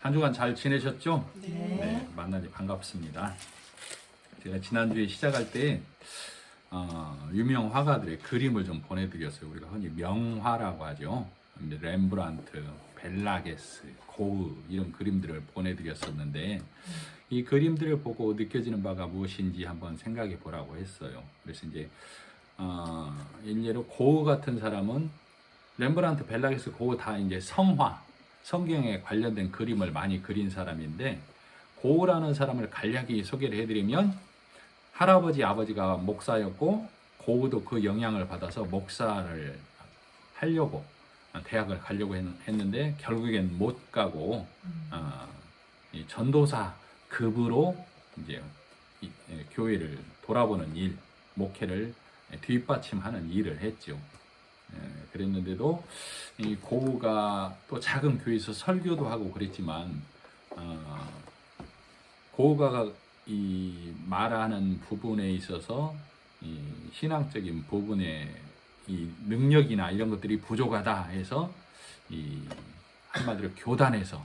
한 주간 잘 지내셨죠? 네. 만나니 반갑습니다. 제가 지난주에 시작할 때 유명 화가들의 그림을 좀 보내드렸어요. 우리가 흔히 명화라고 하죠. 렘브란트, 벨라게스, 고흐 이런 그림들을 보내드렸었는데 이 그림들을 보고 느껴지는 바가 무엇인지 한번 생각해 보라고 했어요. 그래서 이제 일례로 고흐 같은 사람은 렘브란트, 벨라게스, 고흐 다 이제 성화, 성경에 관련된 그림을 많이 그린 사람인데 고흐라는 사람을 간략히 소개를 해드리면 할아버지 아버지가 목사였고 고흐도 그 영향을 받아서 목사를 하려고 대학을 가려고 했는데 결국엔 못 가고 이 전도사 급으로 이제 교회를 돌아보는 일, 목회를 뒷받침하는 일을 했죠. 그랬는데도 이 고흐가 또 작은 교회에서 설교도 하고 그랬지만 고흐가 이 말하는 부분에 있어서 이 신앙적인 부분에 이 능력이나 이런 것들이 부족하다 해서 이 한마디로 교단에서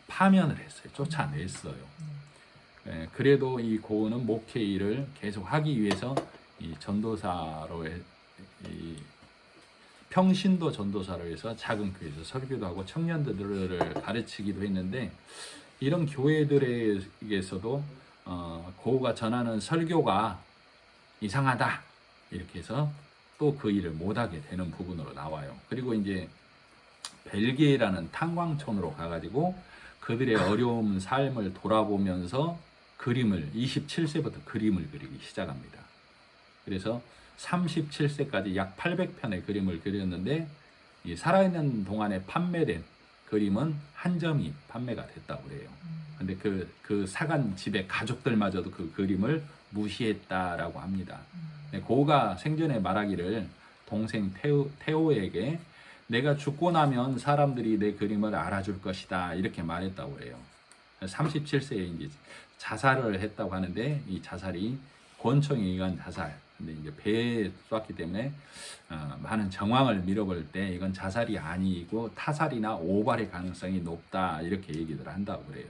파면을 했어요. 쫓아냈어요. 그래도 이 고흐는 목회 일을 계속 하기 위해서 이 전도사로 이 평신도 전도사로 해서 작은 교회에서 설교도 하고 청년들을 가르치기도 했는데 이런 교회들에게서도 고흐가 전하는 설교가 이상하다 이렇게 해서 또 그 일을 못하게 되는 부분으로 나와요. 그리고 이제 벨기에라는 탄광촌으로 가가지고 그들의 어려운 삶을 돌아보면서 그림을 27세부터 그림을 그리기 시작합니다. 그래서 37세까지 약 800편의 그림을 그렸는데 이 살아있는 동안에 판매된 그림은 한 점이 판매가 됐다고 그래요. 근데 그 사간 집의 가족들마저도 그 그림을 무시했다라고 합니다. 고흐가 생전에 말하기를 동생 테오에게 내가 죽고 나면 사람들이 내 그림을 알아줄 것이다 이렇게 말했다고 그래요. 37세에 이제 자살을 했다고 하는데 이 자살이 권총에 의한 자살. 근데 이제 배에 쐈기 때문에 많은 정황을 밀어볼 때 이건 자살이 아니고 타살이나 오발의 가능성이 높다 이렇게 얘기들 한다고 그래요.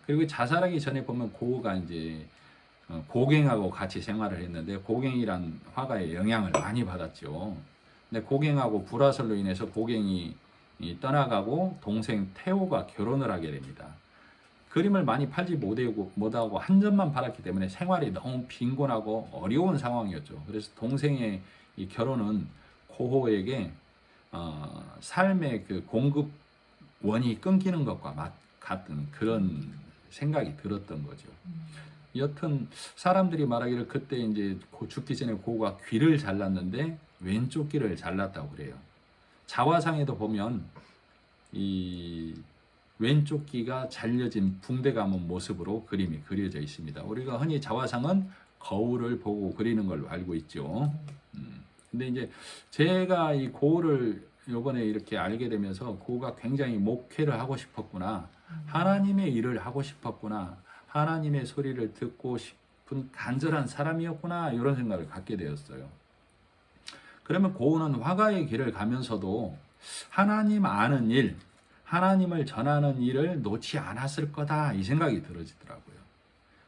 그리고 자살하기 전에 보면 고흐가 이제 고갱하고 같이 생활을 했는데 고갱이란 화가의 영향을 많이 받았죠. 근데 고갱하고 불화설로 인해서 고갱이 떠나가고 동생 테오가 결혼을 하게 됩니다. 그림을 많이 팔지 못하고 한 점만 팔았기 때문에 생활이 너무 빈곤하고 어려운 상황이었죠. 그래서 동생의 이 결혼은 고흐에게 삶의 그 공급원이 끊기는 것과 같은 그런 생각이 들었던 거죠. 여튼 사람들이 말하기를 그때 이제 죽기 전에 고흐가 귀를 잘랐는데 왼쪽 귀를 잘랐다고 그래요. 자화상에도 보면 이 왼쪽 귀가 잘려진 붕대 감은 모습으로 그림이 그려져 있습니다. 우리가 흔히 자화상은 거울을 보고 그리는 걸로 알고 있죠. 근데 이제 제가 이 고흐를 요번에 이렇게 알게 되면서 고흐가 굉장히 목회를 하고 싶었구나. 하나님의 일을 하고 싶었구나. 하나님의 소리를 듣고 싶은 간절한 사람이었구나. 이런 생각을 갖게 되었어요. 그러면 고흐는 화가의 길을 가면서도 하나님 아는 일, 하나님을 전하는 일을 놓지 않았을 거다 이 생각이 들어지더라고요.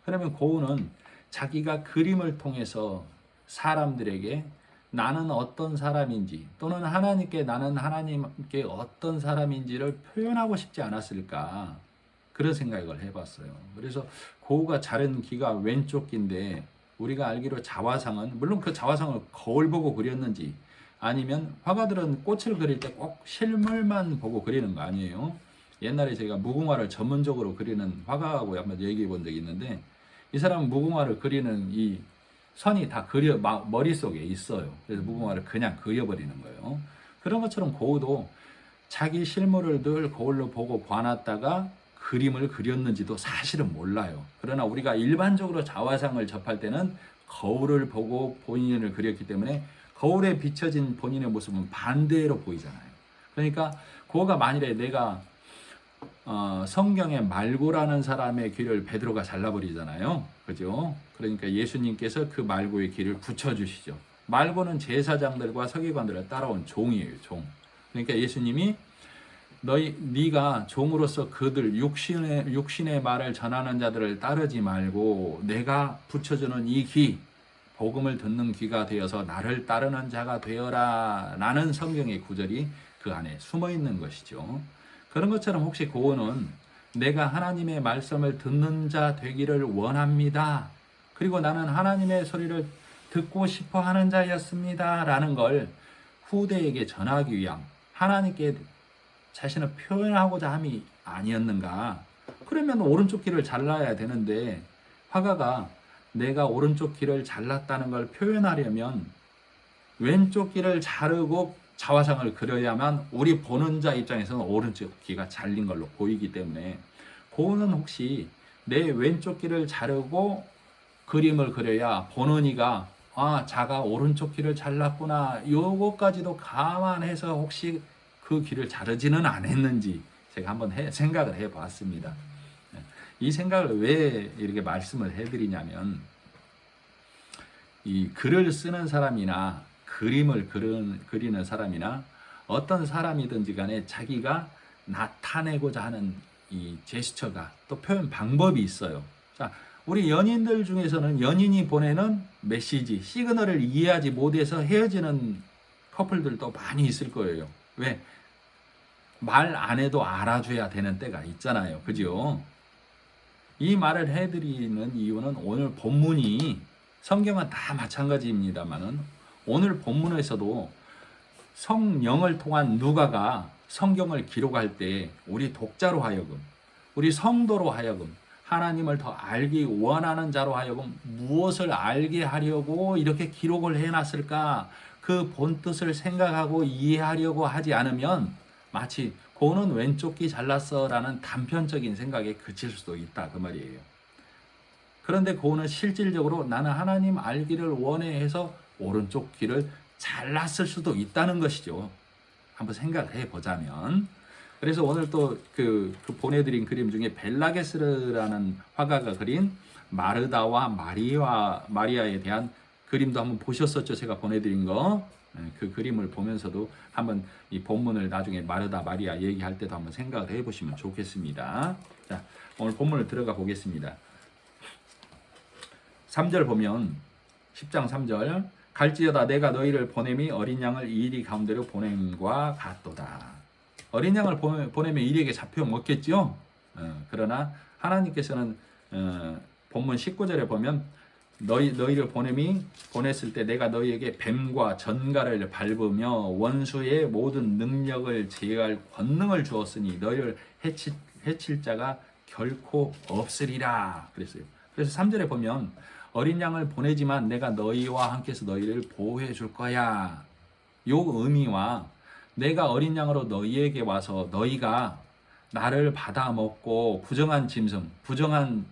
그러면 고흐는 자기가 그림을 통해서 사람들에게 나는 어떤 사람인지 또는 하나님께 나는 하나님께 어떤 사람인지를 표현하고 싶지 않았을까 그런 생각을 해봤어요. 그래서 고흐가 자른 귀가 왼쪽 귀인데 우리가 알기로 자화상은 물론 그 자화상을 거울 보고 그렸는지 아니면 화가들은 꽃을 그릴 때 꼭 실물만 보고 그리는 거 아니에요. 옛날에 제가 무궁화를 전문적으로 그리는 화가하고 한번 얘기해 본 적이 있는데 이 사람은 무궁화를 그리는 이 선이 다 머릿속에 있어요. 그래서 무궁화를 그냥 그려버리는 거예요. 그런 것처럼 고흐도 자기 실물을 늘 거울로 보고 봐놨다가 그림을 그렸는지도 사실은 몰라요. 그러나 우리가 일반적으로 자화상을 접할 때는 거울을 보고 본인을 그렸기 때문에 거울에 비춰진 본인의 모습은 반대로 보이잖아요. 그러니까 고흐가 만일에 내가 성경의 말고라는 사람의 귀를 베드로가 잘라버리잖아요. 그죠? 그러니까 예수님께서 그 말고의 귀를 붙여주시죠. 말고는 제사장들과 서기관들을 따라온 종이에요. 종. 그러니까 예수님이 네가 종으로서 그들 육신의 말을 전하는 자들을 따르지 말고 내가 붙여주는 이 귀, 복음을 듣는 귀가 되어서 나를 따르는 자가 되어라 라는 성경의 구절이 그 안에 숨어 있는 것이죠. 그런 것처럼 혹시 고은은 내가 하나님의 말씀을 듣는 자 되기를 원합니다. 그리고 나는 하나님의 소리를 듣고 싶어 하는 자였습니다 라는 걸 후대에게 전하기 위함, 하나님께 자신을 표현하고자 함이 아니었는가? 그러면 오른쪽 귀를 잘라야 되는데 화가가 내가 오른쪽 귀를 잘랐다는 걸 표현하려면 왼쪽 귀를 자르고 자화상을 그려야만 우리 보는 자 입장에서는 오른쪽 귀가 잘린 걸로 보이기 때문에 고은은 혹시 내 왼쪽 귀를 자르고 그림을 그려야 보는 이가 자가 오른쪽 귀를 잘랐구나 요거까지도 감안해서 혹시 그 귀를 자르지는 않았는지 제가 한번 생각을 해봤습니다. 이 생각을 왜 이렇게 말씀을 해드리냐면 이 글을 쓰는 사람이나 그림을 그리는 사람이나 어떤 사람이든지 간에 자기가 나타내고자 하는 이 제스처가 또 표현 방법이 있어요. 자, 우리 연인들 중에서는 연인이 보내는 메시지, 시그널을 이해하지 못해서 헤어지는 커플들도 많이 있을 거예요. 왜? 말 안 해도 알아줘야 되는 때가 있잖아요. 그죠? 이 말을 해드리는 이유는 오늘 본문이 성경은 다 마찬가지입니다만은 오늘 본문에서도 성령을 통한 누가가 성경을 기록할 때 우리 독자로 하여금, 우리 성도로 하여금 하나님을 더 알기 원하는 자로 하여금 무엇을 알게 하려고 이렇게 기록을 해놨을까? 그 본뜻을 생각하고 이해하려고 하지 않으면 마치 고는 왼쪽 귀 잘랐어라는 단편적인 생각에 그칠 수도 있다 그 말이에요. 그런데 고는 실질적으로 나는 하나님 알기를 원해 해서 오른쪽 귀를 잘랐을 수도 있다는 것이죠. 한번 생각을 해보자면. 그래서 오늘 또 그 보내드린 그림 중에 벨라게스라는 화가가 그린 마르다와 마리아에 대한 그림도 한번 보셨었죠. 제가 보내드린 거. 그 그림을 보면서도 한번 이 본문을 나중에 마르다 마리아 얘기할 때도 한번 생각을 해보시면 좋겠습니다. 자, 오늘 본문을 들어가 보겠습니다. 3절 보면 10장 3절 갈지어다 내가 너희를 보냄이 어린 양을 이리 가운데로 보냄과 같도다. 어린 양을 보내면 이리에게 잡혀 먹겠죠. 그러나 하나님께서는 본문 19절에 보면 너희를 보냈을 때 내가 너희에게 뱀과 전갈을 밟으며 원수의 모든 능력을 제어할 권능을 주었으니 너희를 해칠 자가 결코 없으리라 그랬어요. 그래서 3절에 보면 어린 양을 보내지만 내가 너희와 함께해서 너희를 보호해 줄 거야. 요 의미와 내가 어린 양으로 너희에게 와서 너희가 나를 받아 먹고 부정한 짐승, 부정한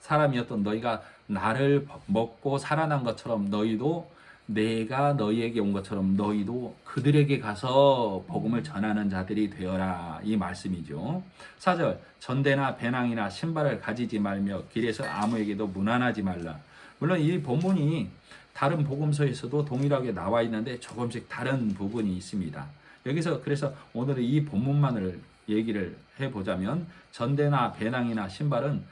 사람이었던 너희가 나를 먹고 살아난 것처럼 너희도 내가 너희에게 온 것처럼 너희도 그들에게 가서 복음을 전하는 자들이 되어라 이 말씀이죠. 4절 전대나 배낭이나 신발을 가지지 말며 길에서 아무에게도 무난하지 말라. 물론 이 본문이 다른 복음서에서도 동일하게 나와 있는데 조금씩 다른 부분이 있습니다. 여기서 그래서 오늘은 이 본문만을 얘기를 해보자면 전대나 배낭이나 신발은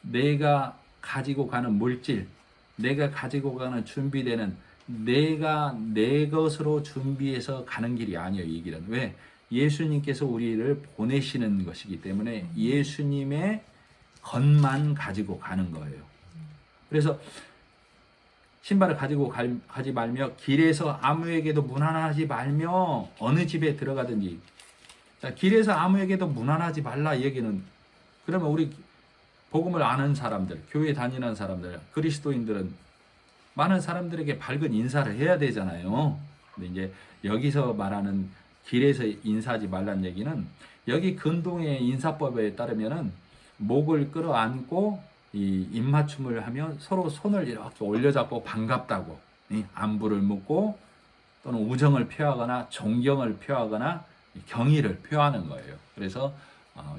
내가 가지고 가는 물질, 내가 가지고 가는 준비되는 내가 내 것으로 준비해서 가는 길이 아니에요. 이 길은. 왜? 예수님께서 우리를 보내시는 것이기 때문에 예수님의 것만 가지고 가는 거예요. 그래서 신발을 가지고 가지 말며 길에서 아무에게도 무난하지 말며 어느 집에 들어가든지. 자, 길에서 아무에게도 무난하지 말라 이 얘기는 그러면 우리 복음을 아는 사람들, 교회 다니는 사람들, 그리스도인들은 많은 사람들에게 밝은 인사를 해야 되잖아요. 근데 이제 여기서 말하는 길에서 인사하지 말라는 얘기는 여기 근동의 인사법에 따르면은 목을 끌어안고 이 입맞춤을 하며 서로 손을 이렇게 올려잡고 반갑다고 안부를 묻고 또는 우정을 표하거나 존경을 표하거나 경의를 표하는 거예요. 그래서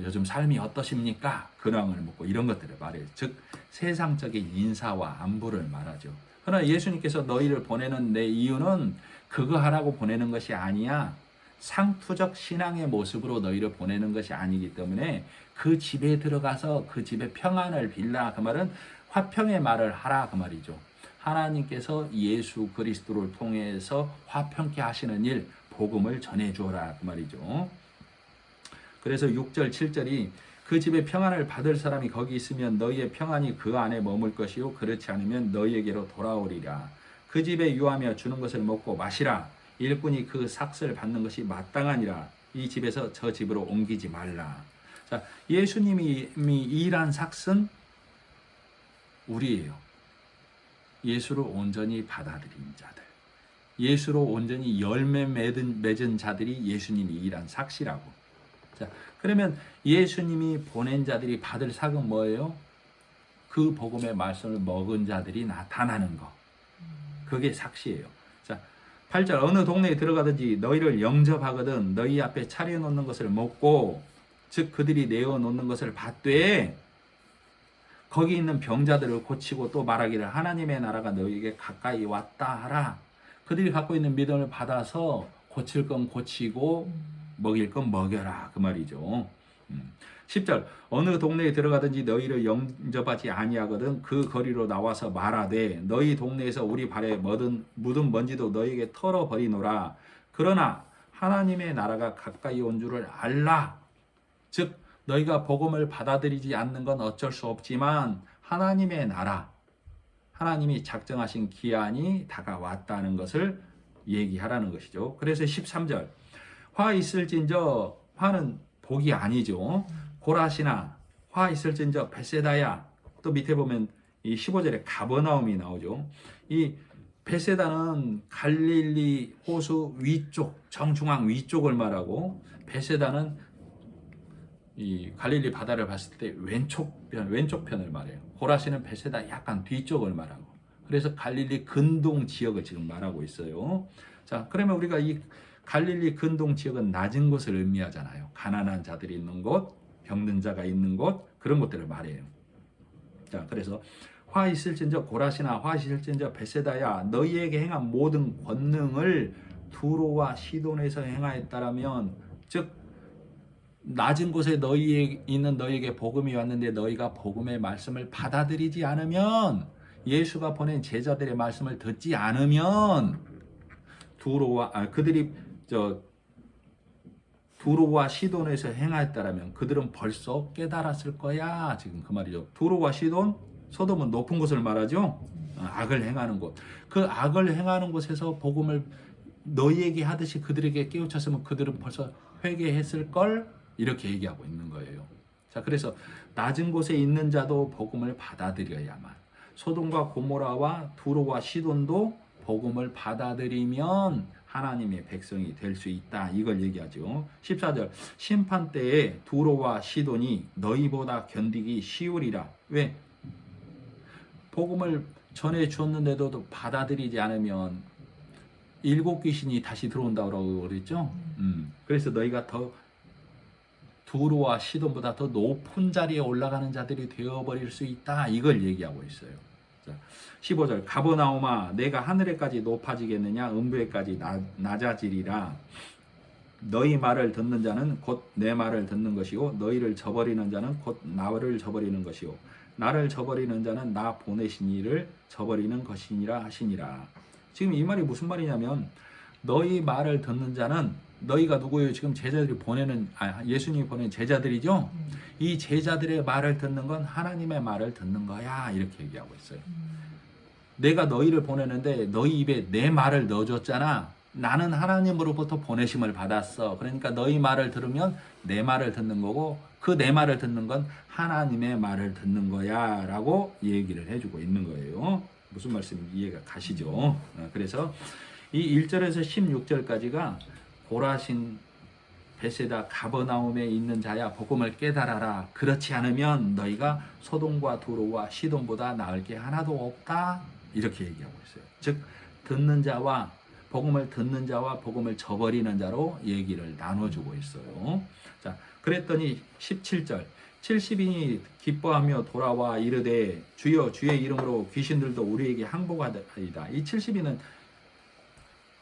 요즘 삶이 어떠십니까? 근황을 묻고 이런 것들을 말해요. 즉 세상적인 인사와 안부를 말하죠. 그러나 예수님께서 너희를 보내는 내 이유는 그거 하라고 보내는 것이 아니야. 상투적 신앙의 모습으로 너희를 보내는 것이 아니기 때문에 그 집에 들어가서 그 집에 평안을 빌라. 그 말은 화평의 말을 하라 그 말이죠. 하나님께서 예수 그리스도를 통해서 화평케 하시는 일, 복음을 전해주어라 그 말이죠. 그래서 6절 7절이 그 집에 평안을 받을 사람이 거기 있으면 너희의 평안이 그 안에 머물 것이요 그렇지 않으면 너희에게로 돌아오리라. 그 집에 유하며 주는 것을 먹고 마시라. 일꾼이 그 삭슬 받는 것이 마땅하니라. 이 집에서 저 집으로 옮기지 말라. 자, 예수님이 일한 삭은 우리예요. 예수를 온전히 받아들인 자들, 예수로 온전히 열매 맺은 자들이 예수님이 일한 삭시라고. 자, 그러면 예수님이 보낸 자들이 받을 삭은 뭐예요? 그 복음의 말씀을 먹은 자들이 나타나는 거. 그게 삭시예요. 자, 8절 어느 동네에 들어가든지 너희를 영접하거든 너희 앞에 차려놓는 것을 먹고, 즉 그들이 내어놓는 것을 받되 거기 있는 병자들을 고치고 또 말하기를 하나님의 나라가 너희에게 가까이 왔다 하라. 그들이 갖고 있는 믿음을 받아서 고칠 건 고치고 먹일 건 먹여라 그 말이죠. 10절 어느 동네에 들어가든지 너희를 영접하지 아니하거든 그 거리로 나와서 말하되 너희 동네에서 우리 발에 묻은 먼지도 너희에게 털어버리노라. 그러나 하나님의 나라가 가까이 온 줄을 알라. 즉 너희가 복음을 받아들이지 않는 건 어쩔 수 없지만 하나님의 나라, 하나님이 작정하신 기한이 다가왔다는 것을 얘기하라는 것이죠. 그래서 13절 화 있을진저, 화는 복이 아니죠. 고라시나 화 있을진저 베세다야. 또 밑에 보면 이 15절에 가버나움이 나오죠. 이 베세다는 갈릴리 호수 위쪽, 정중앙 위쪽을 말하고, 베세다는 이 갈릴리 바다를 봤을 때 왼쪽 편을 말해요. 고라시는 베세다 약간 뒤쪽을 말하고, 그래서 갈릴리 근동 지역을 지금 말하고 있어요. 자, 그러면 우리가 이 갈릴리 근동 지역은 낮은 곳을 의미하잖아요. 가난한 자들이 있는 곳, 병든 자가 있는 곳, 그런 것들을 말해요. 자, 그래서 화 있을진저 고라시나 화 있을진저 베세다야 너희에게 행한 모든 권능을 두로와 시돈에서 행하였다라면, 즉 낮은 곳에 있는 너희에게 복음이 왔는데 너희가 복음의 말씀을 받아들이지 않으면, 예수가 보낸 제자들의 말씀을 듣지 않으면 그들이 두로와 시돈에서 행하였다라면 그들은 벌써 깨달았을 거야. 지금 그 말이죠. 두로와 시돈, 소돔은 높은 곳을 말하죠. 악을 행하는 곳. 그 악을 행하는 곳에서 복음을 너희에게 하듯이 그들에게 깨우쳤으면 그들은 벌써 회개했을 걸, 이렇게 얘기하고 있는 거예요. 자, 그래서 낮은 곳에 있는 자도 복음을 받아들여야만, 소돔과 고모라와 두로와 시돈도 복음을 받아들이면 하나님의 백성이 될 수 있다. 이걸 얘기하죠. 14절 심판 때에 두로와 시돈이 너희보다 견디기 쉬우리라. 왜? 복음을 전해 주었는데도 받아들이지 않으면 7 귀신이 다시 들어온다고 그랬죠. 그래서 너희가 더 두로와 시돈보다 더 높은 자리에 올라가는 자들이 되어버릴 수 있다. 이걸 얘기하고 있어요. 자, 15절 가버나움아 내가 하늘에까지 높아지겠느냐 음부에까지 낮아지리라. 너희 말을 듣는 자는 곧 내 말을 듣는 것이요 너희를 저버리는 자는 곧 나를 저버리는 것이요 나를 저버리는 자는 나 보내신 이를 저버리는 것이니라 하시니라. 지금 이 말이 무슨 말이냐면, 너희 말을 듣는 자는, 너희가 누구예요? 지금 제자들이 예수님이 보낸 제자들이죠. 이 제자들의 말을 듣는 건 하나님의 말을 듣는 거야. 이렇게 얘기하고 있어요. 내가 너희를 보내는데 너희 입에 내 말을 넣어줬잖아. 나는 하나님으로부터 보내심을 받았어. 그러니까 너희 말을 들으면 내 말을 듣는 거고, 그 내 말을 듣는 건 하나님의 말을 듣는 거야 라고 얘기를 해주고 있는 거예요. 무슨 말씀인지 이해가 가시죠? 그래서 이 1절에서 16절까지가 고라신 베세다 가버나움에 있는 자야 복음을 깨달아라. 그렇지 않으면 너희가 소돔과 두로와 시돈보다 나을 게 하나도 없다. 이렇게 얘기하고 있어요. 즉 듣는 자와 복음을 듣는 자와 복음을 저버리는 자로 얘기를 나눠주고 있어요. 자, 그랬더니 17절 70인이 기뻐하며 돌아와 이르되 주여 주의 이름으로 귀신들도 우리에게 항복하리이다. 이 70인은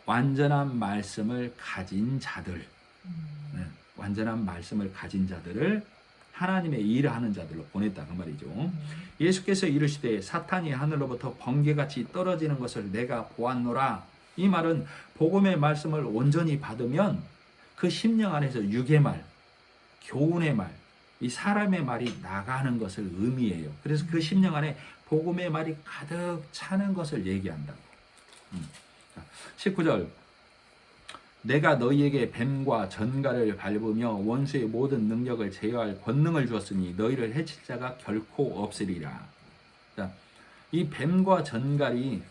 완전한 말씀을 가진 자들, 완전한 말씀을 가진 자들을 하나님의 일을 하는 자들로 보냈다 그 말이죠. 예수께서 이르시되 사탄이 하늘로부터 번개같이 떨어지는 것을 내가 보았노라. 이 말은 복음의 말씀을 온전히 받으면 그 심령 안에서 육의 말, 교훈의 말, 이 사람의 말이 나가는 것을 의미해요. 그래서 그 심령 안에 복음의 말이 가득 차는 것을 얘기한다. 19절 내가 너희에게 뱀과 전갈을 밟으며 원수의 모든 능력을 제어할 권능을 주었으니 너희를 해칠 자가 결코 없으리라. 자, 이 뱀과 전갈이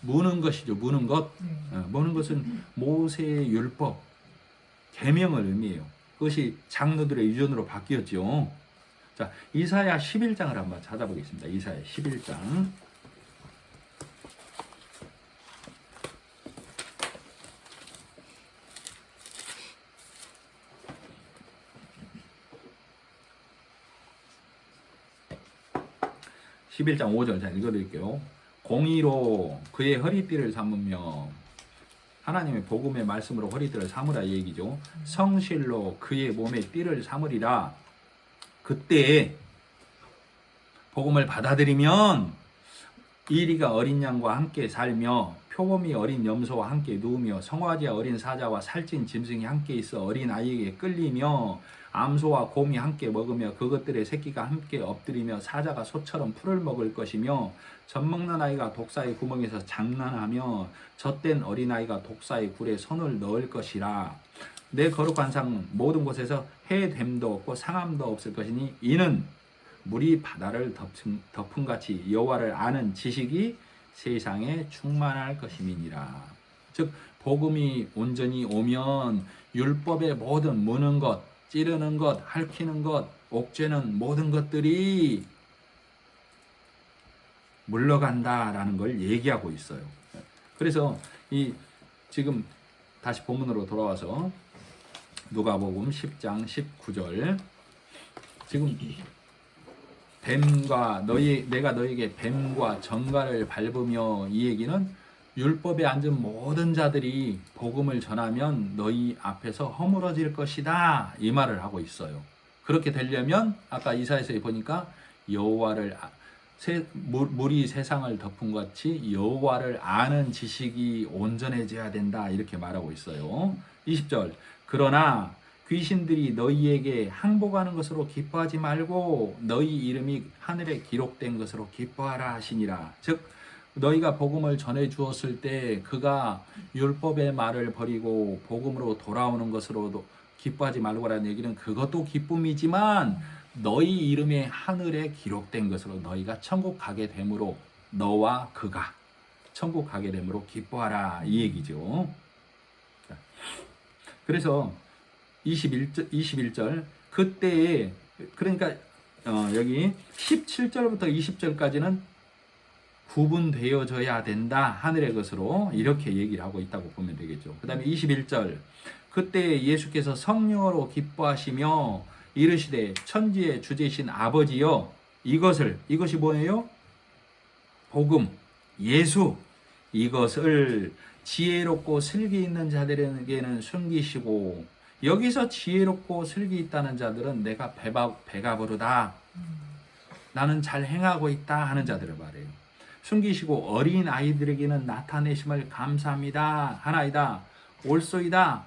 무는 것이죠. 무는 것. 무는 것은 모세의 율법, 계명을 의미해요. 그것이 장로들의 유전으로 바뀌었죠. 자, 이사야 11장을 한번 찾아보겠습니다. 이사야 11장. (11장 5절) 자 읽어드릴게요. 공의로 그의 허리띠를 삼으며, 하나님의 복음의 말씀으로 허리띠를 삼으라 이 얘기죠. 성실로 그의 몸에 띠를 삼으리라. 그때 복음을 받아들이면 이리가 어린 양과 함께 살며 표범이 어린 염소와 함께 누우며 성화지와 어린 사자와 살찐 짐승이 함께 있어 어린 아이에게 끌리며 암소와 곰이 함께 먹으며 그것들의 새끼가 함께 엎드리며 사자가 소처럼 풀을 먹을 것이며 젖먹는 아이가 독사의 구멍에서 장난하며 젖된 어린아이가 독사의 굴에 손을 넣을 것이라. 내 거룩한 상 모든 곳에서 해됨도 없고 상함도 없을 것이니 이는 물이 바다를 덮음같이 여호와를 아는 지식이 세상에 충만할 것임이니라. 즉 복음이 온전히 오면 율법의 모든 무는 것, 찌르는 것, 핥히는 것, 옥죄는 모든 것들이 물러간다라는 걸 얘기하고 있어요. 그래서 이 지금 다시 본문으로 돌아와서 누가복음 10장 19절 지금 내가 너희에게 뱀과 전갈을 밟으며, 이 얘기는 율법에 앉은 모든 자들이 복음을 전하면 너희 앞에서 허물어질 것이다 이 말을 하고 있어요. 그렇게 되려면 아까 이사야서 보니까 여호와를 물이 세상을 덮은 같이 여호와를 아는 지식이 온전해져야 된다 이렇게 말하고 있어요. 20절 그러나 귀신들이 너희에게 항복하는 것으로 기뻐하지 말고 너희 이름이 하늘에 기록된 것으로 기뻐하라 하시니라. 즉 너희가 복음을 전해 주었을 때 그가 율법의 말을 버리고 복음으로 돌아오는 것으로도 기뻐하지 말고라는 얘기는 그것도 기쁨이지만 너희 이름이 하늘에 기록된 것으로 너희가 천국 가게 되므로 너와 그가 천국 가게 되므로 기뻐하라 이 얘기죠. 그래서 21절 그때에 그러니까 여기 17절부터 20절까지는 구분되어져야 된다 하늘의 것으로 이렇게 얘기를 하고 있다고 보면 되겠죠. 그 다음에 21절 그때 예수께서 성령으로 기뻐하시며 이르시되 천지의 주제이신 아버지여 이것이 뭐예요? 복음 예수 이것을 지혜롭고 슬기 있는 자들에게는 숨기시고, 여기서 지혜롭고 슬기 있다는 자들은 내가 배가 부르다 나는 잘 행하고 있다 하는 자들을 말해요. 숨기시고 어린 아이들에게는 나타내심을 감사합니다 하나이다 올소이다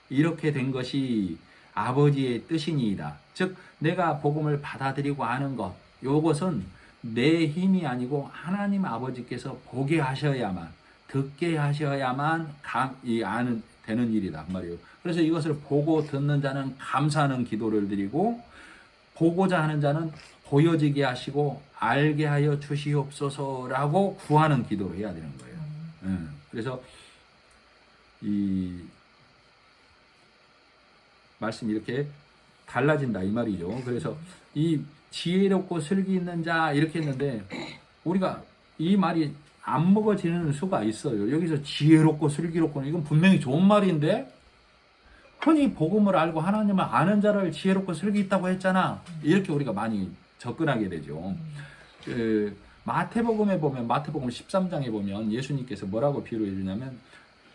이렇게 된 것이 아버지의 뜻이니이다. 즉 내가 복음을 받아들이고 아는 것, 이것은 내 힘이 아니고 하나님 아버지께서 보게 하셔야만, 듣게 하셔야만 아는 되는 일이다 말이에요. 그래서 이것을 보고 듣는 자는 감사하는 기도를 드리고, 보고자 하는 자는 보여지게 하시고 알게 하여 주시옵소서라고 구하는 기도를 해야 되는 거예요. 그래서 이 말씀이 이렇게 달라진다 이 말이죠. 그래서 이 지혜롭고 슬기 있는 자 이렇게 했는데 우리가 이 말이 안 먹어지는 수가 있어요. 여기서 지혜롭고 슬기롭고 이건 분명히 좋은 말인데 흔히 복음을 알고 하나님을 아는 자를 지혜롭고 슬기 있다고 했잖아. 이렇게 우리가 많이 접근하게 되죠. 마태복음에 보면 마태복음 13장에 보면 예수님께서 뭐라고 비유해 주냐면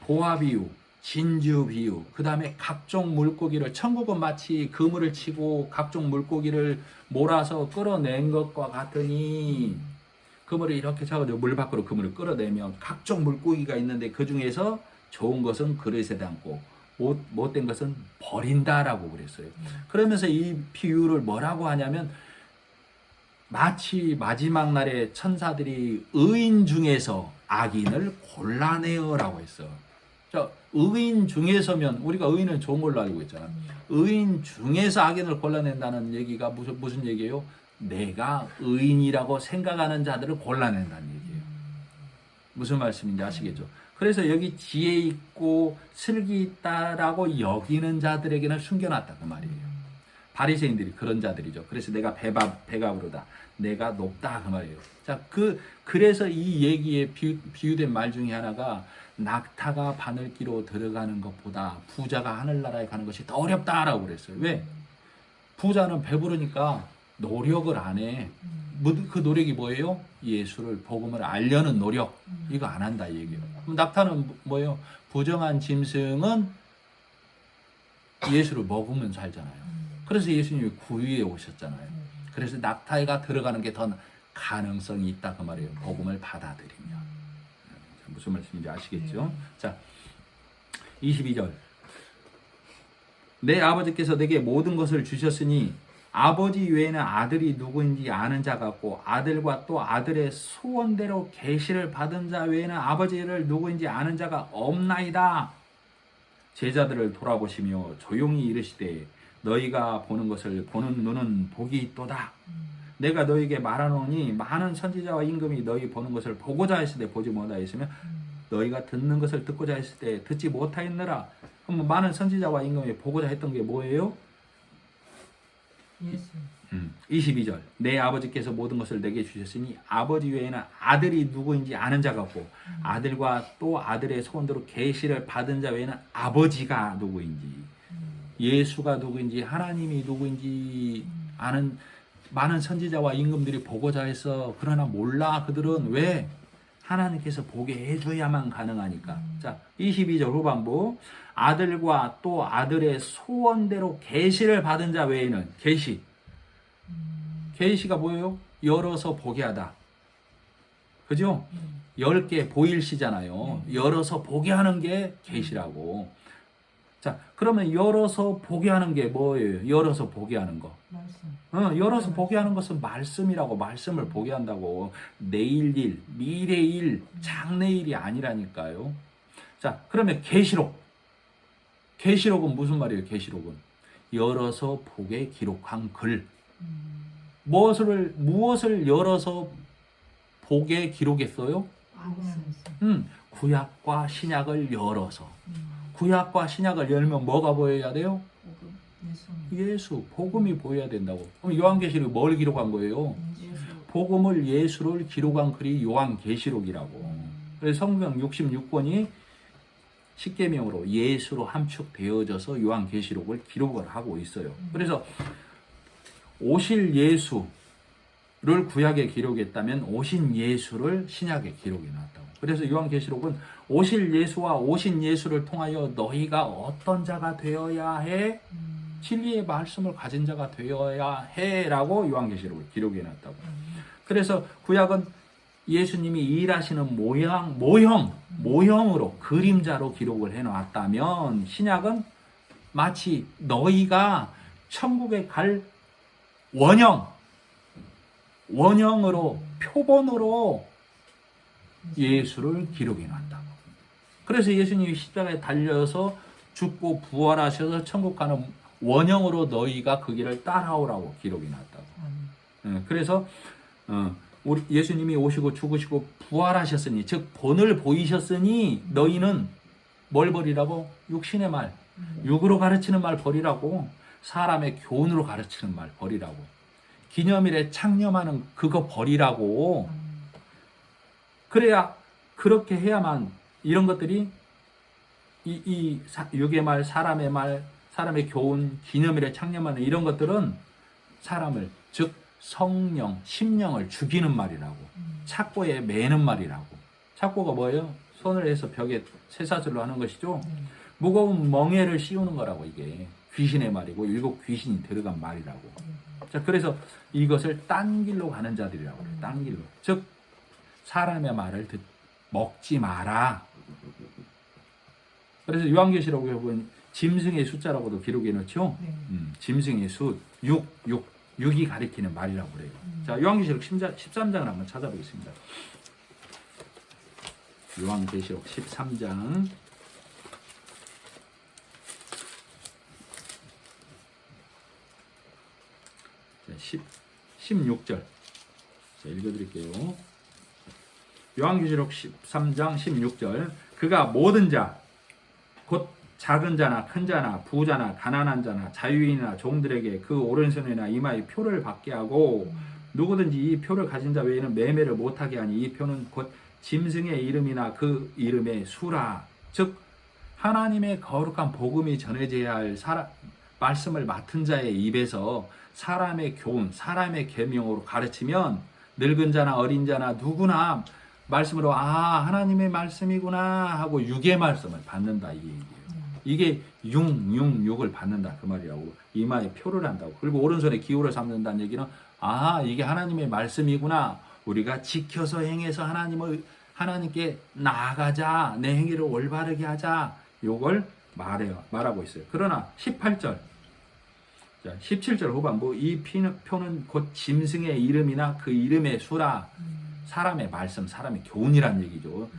보화 비유, 진주 비유, 그 다음에 각종 물고기를, 천국은 마치 그물을 치고 각종 물고기를 몰아서 끌어낸 것과 같으니, 그물을 이렇게 잡아서 물 밖으로 그물을 끌어내면 각종 물고기가 있는데 그 중에서 좋은 것은 그릇에 담고 못된 것은 버린다라고 그랬어요. 그러면서 이 비유를 뭐라고 하냐면 마치 마지막 날에 천사들이 의인 중에서 악인을 골라내어라고 했어. 자, 의인 중에서면 우리가 의인은 좋은 걸로 알고 있잖아. 의인 중에서 악인을 골라낸다는 얘기가 무슨 얘기예요? 내가 의인이라고 생각하는 자들을 골라낸다는 얘기예요. 무슨 말씀인지 아시겠죠? 그래서 여기 지혜 있고 슬기 있다라고 여기는 자들에게는 숨겨놨다 그 말이에요. 바리새인들이 그런 자들이죠. 그래서 내가 배가 부르다, 내가 높다 그 말이에요. 자, 그래서 이 얘기에 비유된 말 중에 하나가 낙타가 바늘기로 들어가는 것보다 부자가 하늘나라에 가는 것이 더 어렵다라고 그랬어요. 왜? 부자는 배부르니까 노력을 안 해. 그 노력이 뭐예요? 예수를, 복음을 알려는 노력. 이거 안 한다 이 얘기예요. 그럼 낙타는 뭐예요? 부정한 짐승은 예수를 먹으면 살잖아요. 그래서 예수님이 구유에 오셨잖아요. 그래서 낙타가 들어가는 게 더 가능성이 있다 그 말이에요. 복음을 받아들이면. 무슨 말씀인지 아시겠죠? 자, 22절. 내 아버지께서 내게 모든 것을 주셨으니 아버지 외에는 아들이 누구인지 아는 자가 없고 아들과 또 아들의 소원대로 계시를 받은 자 외에는 아버지를 누구인지 아는 자가 없나이다. 제자들을 돌아보시며 조용히 이르시되 너희가 보는 것을 보는 눈은 복이 있도다. 내가 너희에게 말하노니 많은 선지자와 임금이 너희 보는 것을 보고자 했을 때 보지 못하였으며 너희가 듣는 것을 듣고자 했을 때 듣지 못하였느라. 그럼 많은 선지자와 임금이 보고자 했던 게 뭐예요? 예수. 22절. 내 아버지께서 모든 것을 내게 주셨으니 아버지 외에는 아들이 누구인지 아는 자가 없고 아들과 또 아들의 소원대로 계시를 받은 자 외에는 아버지가 누구인지 예수가 누구인지 하나님이 누구인지 아는 많은 선지자와 임금들이 보고자 해서 그러나 몰라. 그들은 왜? 하나님께서 보게 해줘야만 가능하니까. 자, 22절 후반부. 아들과 또 아들의 소원대로 계시를 받은 자 외에는 계시. 계시가 뭐예요? 열어서 보게 하다. 그죠? 10개 보일시잖아요. 열어서 보게 하는 게 계시라고. 자, 그러면 열어서 보게 하는 게 뭐예요? 열어서 보게 하는 거. 말씀. 열어서 보게 하는 것은 말씀이라고. 말씀을 보게 한다고. 내일 일, 미래 일, 장래일이 아니라니까요. 자, 그러면 계시록. 계시록은 무슨 말이에요? 계시록은 열어서 보게 기록한 글. 무엇을 열어서 보게 기록했어요? 구약과 신약을 열어서. 구약과 신약을 열면 뭐가 보여야 돼요? 예수, 복음이 보여야 된다고. 그럼 요한계시록이 뭘 기록한 거예요? 복음을, 예수를 기록한 글이 요한계시록이라고. 그래서 성경 66권이 십계명으로 예수로 함축되어져서 요한계시록을 기록을 하고 있어요. 그래서 오실 예수를 구약에 기록했다면 오신 예수를 신약에 기록해 놨다고. 그래서 요한계시록은 오실 예수와 오신 예수를 통하여 너희가 어떤 자가 되어야 해? 진리의 말씀을 가진 자가 되어야 해라고 요한계시록을 기록해 놨다고. 그래서 구약은 예수님이 일하시는 모형으로 그림자로 기록을 해 놨다면 신약은 마치 너희가 천국에 갈 원형으로 표본으로 예수를 기록해 놨다고. 그래서 예수님이 십자가에 달려서 죽고 부활하셔서 천국 가는 원형으로 너희가 그 길을 따라오라고 기록해 놨다고. 그래서 우리 예수님이 오시고 죽으시고 부활하셨으니, 즉 본을 보이셨으니 너희는 뭘 버리라고? 육신의 말, 육으로 가르치는 말 버리라고. 사람의 교훈으로 가르치는 말 버리라고. 기념일에 창념하는 그거 버리라고. 그래야, 그렇게 해야만 이런 것들이 이 육의 말, 사람의 말, 사람의 교훈, 기념일에 창념하는 이런 것들은 사람을, 즉 성령, 심령을 죽이는 말이라고. 착고에 매는 말이라고. 착고가 뭐예요? 손을 해서 벽에 쇠사슬로 하는 것이죠. 무거운 멍에를 씌우는 거라고 이게 귀신의 말이고 7 귀신이 들어간 말이라고. 자, 그래서 이것을 딴 길로 가는 자들이라고 그래요. 딴 길로. 즉 사람의 말을 먹지 마라. 그래서 요한계시록에 보면 짐승의 숫자라고도 기록해 놓죠. 짐승의 숫 6이 가리키는 말이라고 그래요. 자, 요한계시록 13장을 한번 찾아보겠습니다. 요한계시록 13장 16절. 자, 읽어드릴게요. 요한계시록 13장 16절. 그가 모든 자, 곧 작은 자나 큰 자나 부자나 가난한 자나 자유인이나 종들에게 그 오른손이나 이마에 표를 받게 하고 누구든지 이 표를 가진 자 외에는 매매를 못하게 하니 이 표는 곧 짐승의 이름이나 그 이름의 수라. 즉 하나님의 거룩한 복음이 전해져야 할 말씀을 맡은 자의 입에서 사람의 교훈, 사람의 계명으로 가르치면 늙은 자나 어린 자나 누구나 말씀으로 하나님의 말씀이구나 하고 육의 말씀을 받는다 이 얘기예요. 이게 6을 받는다 그 말이라고. 이마에 표를 한다고. 그리고 오른손에 기호를 삼는다는 얘기는 이게 하나님의 말씀이구나. 우리가 지켜서 행해서 하나님께 나아가자. 내 행위를 올바르게 하자. 요걸 말하고 있어요. 그러나 18절, 자, 17절 후반부 이 표는 곧 짐승의 이름이나 그 이름의 수라. 사람의 말씀, 사람의 교훈이란 얘기죠.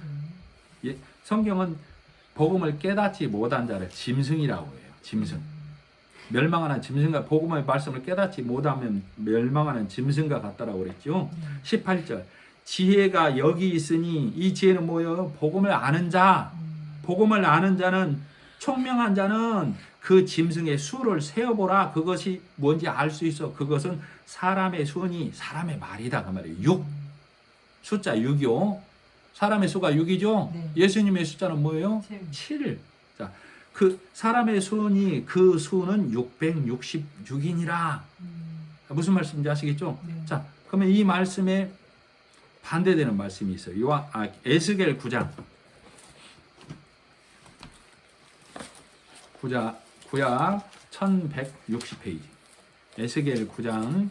예, 성경은 복음을 깨닫지 못한 자를 짐승이라고 해요. 짐승. 멸망하는 짐승과 복음의 말씀을 깨닫지 못하면 멸망하는 짐승과 같다라고 그랬죠. 18절. 지혜가 여기 있으니 이 지혜는 뭐예요? 복음을 아는 자. 복음을 아는 자는 총명한 자는 그 짐승의 수를 세어보라. 그것이 뭔지 알 수 있어. 그것은 사람의 수니 사람의 말이다 그 말이에요. 6. 숫자 6이요. 사람의 수가 6이죠. 네. 예수님의 숫자는 뭐예요? 7. 자, 그 사람의 수니 그 수는 666이니라. 무슨 말씀인지 아시겠죠? 네. 자, 그러면 이 말씀에 반대되는 말씀이 있어요. 에스겔 9장. 구약 1160페이지. 에스겔 9장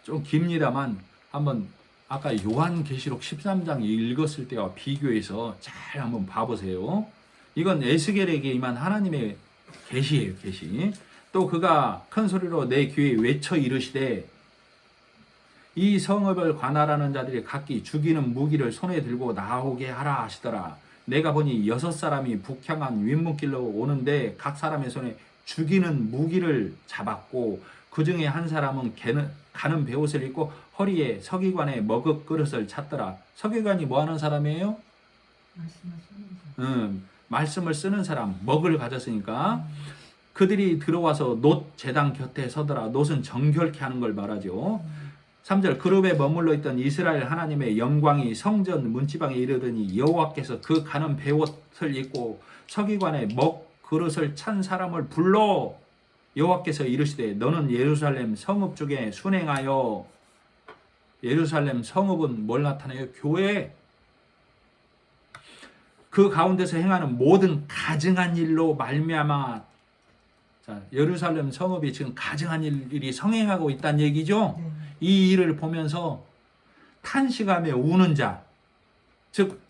좀 깁니다만 한번 아까 요한계시록 13장 읽었을 때와 비교해서 잘 한번 봐보세요. 이건 에스겔에게 임한 하나님의 계시예요. 계시. 또 그가 큰 소리로 내 귀에 외쳐 이르시되 이 성읍을 관할하는 자들이 각기 죽이는 무기를 손에 들고 나오게 하라 하시더라. 내가 보니 6사람이 북향한 윗문길로 오는데 각 사람의 손에 죽이는 무기를 잡았고 그 중에 한 사람은 가는 베옷을 입고 허리에 서기관의 머그 그릇을 찼더라. 서기관이 뭐 하는 사람이에요? 말씀을 쓰는 사람, 먹을 가졌으니까. 그들이 들어와서 놋 제단 곁에 서더라. 놋은 정결케 하는 걸 말하죠. 3절 그룹에 머물러 있던 이스라엘 하나님의 영광이 성전 문지방에 이르더니 여호와께서 그 가는 베옷을 입고 서기관의 먹 그릇을 찬 사람을 불러 여호와께서 이르시되 너는 예루살렘 성읍 중에 순행하여. 예루살렘 성읍은 뭘 나타내요? 교회. 그 가운데서 행하는 모든 가증한 일로 말미암아. 자, 예루살렘 성읍이 지금 가증한 일이 성행하고 있다는 얘기죠. 이 일을 보면서 탄식하며 우는 자, 즉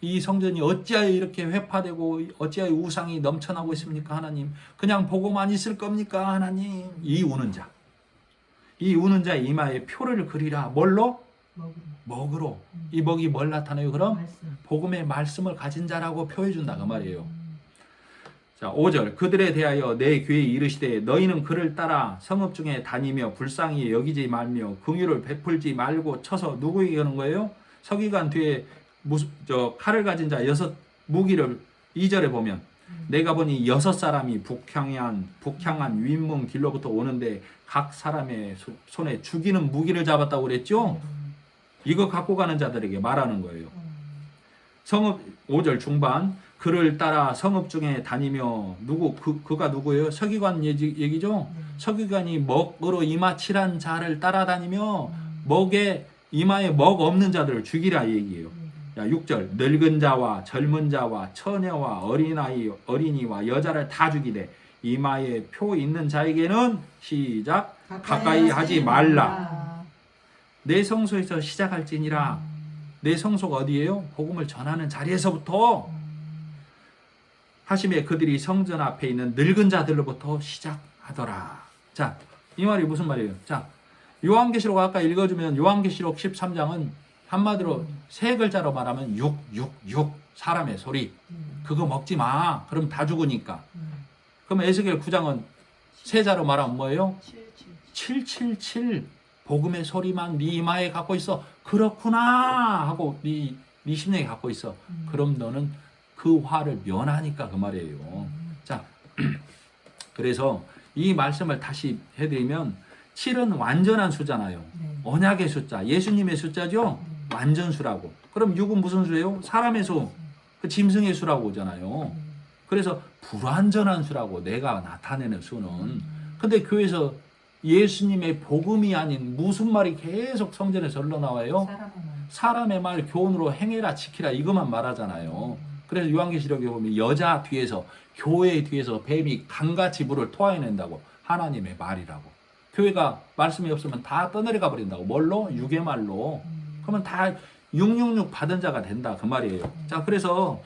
이 성전이 어찌하여 이렇게 회파되고 어찌하여 우상이 넘쳐나고 있습니까? 하나님, 그냥 보고만 있을 겁니까? 하나님. 이 우는 자, 이 우는 자의 이마에 표를 그리라. 뭘로? 먹으로. 이 먹이 뭘 나타내요? 그럼 복음의 말씀을 가진 자라고 표해준다 그 말이에요. 자, 5절 그들에 대하여 내 귀에 이르시되 너희는 그를 따라 성읍 중에 다니며 불쌍히 여기지 말며 긍휼을 베풀지 말고 쳐서 누구에게 하는 거예요? 서기관 뒤에 칼을 가진 자 6 무기를 2절에 보면 내가 보니 6사람이 북향한 윗문 길로부터 오는데 각 사람의 손에 죽이는 무기를 잡았다고 그랬죠? 이거 갖고 가는 자들에게 말하는 거예요. 성읍 5절 중반 그를 따라 성읍 중에 다니며 그가 누구예요? 서기관 얘기죠? 서기관이 먹으로 이마칠한 자를 따라다니며 이마에 먹 없는 자들을 죽이라 이 얘기예요. 자, 6절 늙은 자와 젊은 자와 처녀와 어린이와 여자를 다 죽이되 이마에 표 있는 자에게는 시작 가까이 하지 말라. 내 성소에서 시작할지니라. 내 성소가 어디예요? 복음을 전하는 자리에서부터 하심에 그들이 성전 앞에 있는 늙은 자들로부터 시작하더라. 자, 이 말이 무슨 말이에요? 자, 요한계시록 아까 읽어주면 요한계시록 13장은 한마디로 세 글자로 말하면 666 사람의 소리. 그거 먹지 마. 그럼 다 죽으니까. 그럼 에스겔 9장은 세 자로 말하면 뭐예요? 777 복음의 소리만 네 이마에 갖고 있어. 그렇구나 하고 네 심령에 갖고 있어. 그럼 너는 그 화를 면하니까 그 말이에요. 자, 그래서 이 말씀을 다시 해드리면 7은 완전한 수잖아요. 언약의 숫자, 예수님의 숫자죠. 완전수라고. 그럼 6은 무슨 수예요? 사람의 수, 그 짐승의 수라고 오잖아요. 그래서 불완전한 수라고 내가 나타내는 수는. 근데 교회에서 예수님의 복음이 아닌 무슨 말이 계속 성전에서 흘러나와요? 사람의 말 교훈으로 행해라 지키라 이것만 말하잖아요. 그래서 요한계시록에 보면 여자 뒤에서 교회 뒤에서 뱀이 강같이 물을 토해낸다고. 하나님의 말이라고. 교회가 말씀이 없으면 다 떠내려가 버린다고. 뭘로? 육의 말로. 그러면 다 666 받은 자가 된다 그 말이에요. 자, 그래서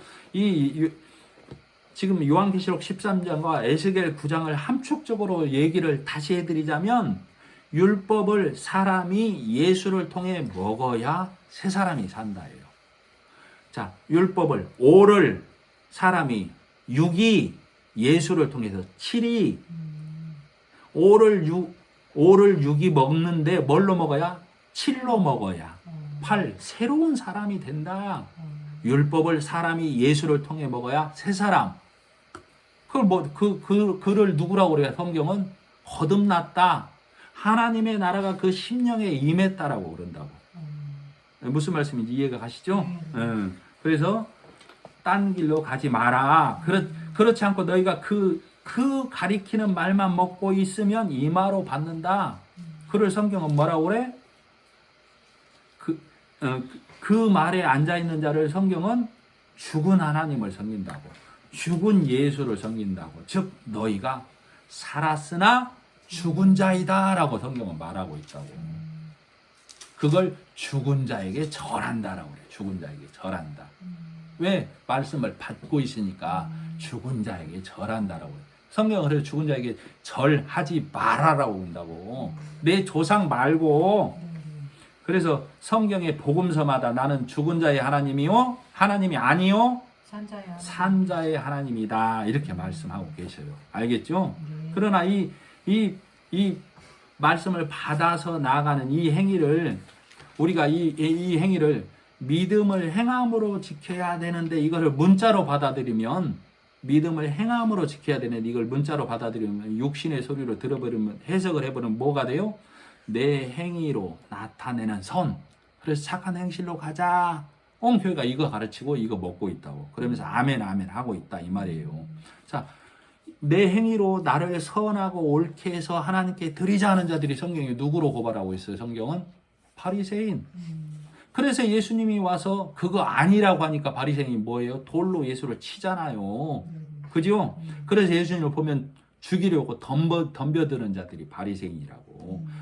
지금 요한계시록 13장과 에스겔 9장을 함축적으로 얘기를 다시 해드리자면 율법을 사람이 예수를 통해 먹어야 새 사람이 산다예요. 자, 율법을 5를 사람이 6이 예수를 통해서 7이 5를 6이 먹는데 뭘로 먹어야? 7로 먹어야 8 새로운 사람이 된다. 율법을 사람이 예수를 통해 먹어야 새 사람. 그를 누구라고 그래요? 성경은 거듭났다. 하나님의 나라가 그 심령에 임했다라고 그런다고. 무슨 말씀인지 이해가 가시죠? 그래서 딴 길로 가지 마라. 그렇지 않고 너희가 그 가리키는 말만 먹고 있으면 이마로 받는다. 그를 성경은 뭐라고 그래? 그 말에 앉아있는 자를 성경은 죽은 하나님을 섬긴다고. 죽은 예수를 섬긴다고. 즉 너희가 살았으나 죽은 자이다 라고 성경은 말하고 있다고. 그걸 죽은 자에게 절한다라고 그래. 죽은 자에게 절한다. 왜? 말씀을 받고 있으니까 죽은 자에게 절한다라고 그래. 성경은 그래서 죽은 자에게 절하지 말아라고 한다고. 내 조상 말고. 그래서 성경의 복음서마다 나는 죽은 자의 하나님이요 하나님이 아니요 산자의 하나님이다 이렇게 말씀하고 계셔요. 알겠죠? 그러나 이 말씀을 받아서 나아가는 이 행위를 우리가 이 행위를 믿음을 행함으로 지켜야 되는데 이거를 문자로 받아들이면 믿음을 행함으로 지켜야 되는데 이걸 문자로 받아들이면 육신의 소리로 들어버리면 해석을 해버리면 뭐가 돼요? 내 행위로 나타내는 선. 그래서 착한 행실로 가자. 온 교회가 이거 가르치고 이거 먹고 있다고. 그러면서 아멘 아멘 하고 있다 이 말이에요. 자, 내 행위로 나를 선하고 옳게 해서 하나님께 드리자 하는 자들이 성경에 누구로 고발하고 있어요? 성경은 바리새인. 그래서 예수님이 와서 그거 아니라고 하니까 바리새인이 뭐예요? 돌로 예수를 치잖아요. 그죠? 그래서 예수님을 보면 죽이려고 덤벼드는 자들이 바리새인이라고.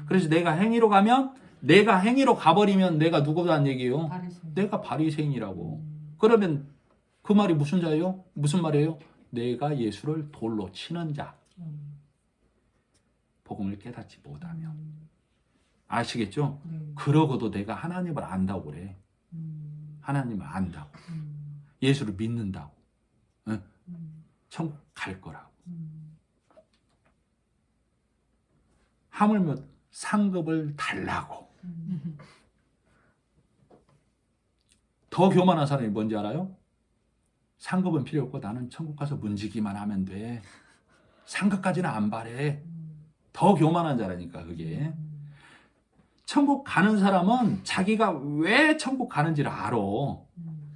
그래서 내가 행위로 가면 내가 행위로 가버리면 내가 누구다는 얘기예요? 내가 바리새인이라고. 그러면 그 말이 무슨 자예요? 무슨 말이에요? 내가 예수를 돌로 치는 자. 복음을 깨닫지 못하면. 아시겠죠? 그러고도 내가 하나님을 안다고 그래. 하나님을 안다고. 예수를 믿는다고. 응? 천국 갈 거라고. 하물며 상급을 달라고. 더 교만한 사람이 뭔지 알아요? 상급은 필요 없고 나는 천국 가서 문지기만 하면 돼. 상급까지는 안 바래. 더 교만한 자라니까 그게. 천국 가는 사람은 자기가 왜 천국 가는지를 알아.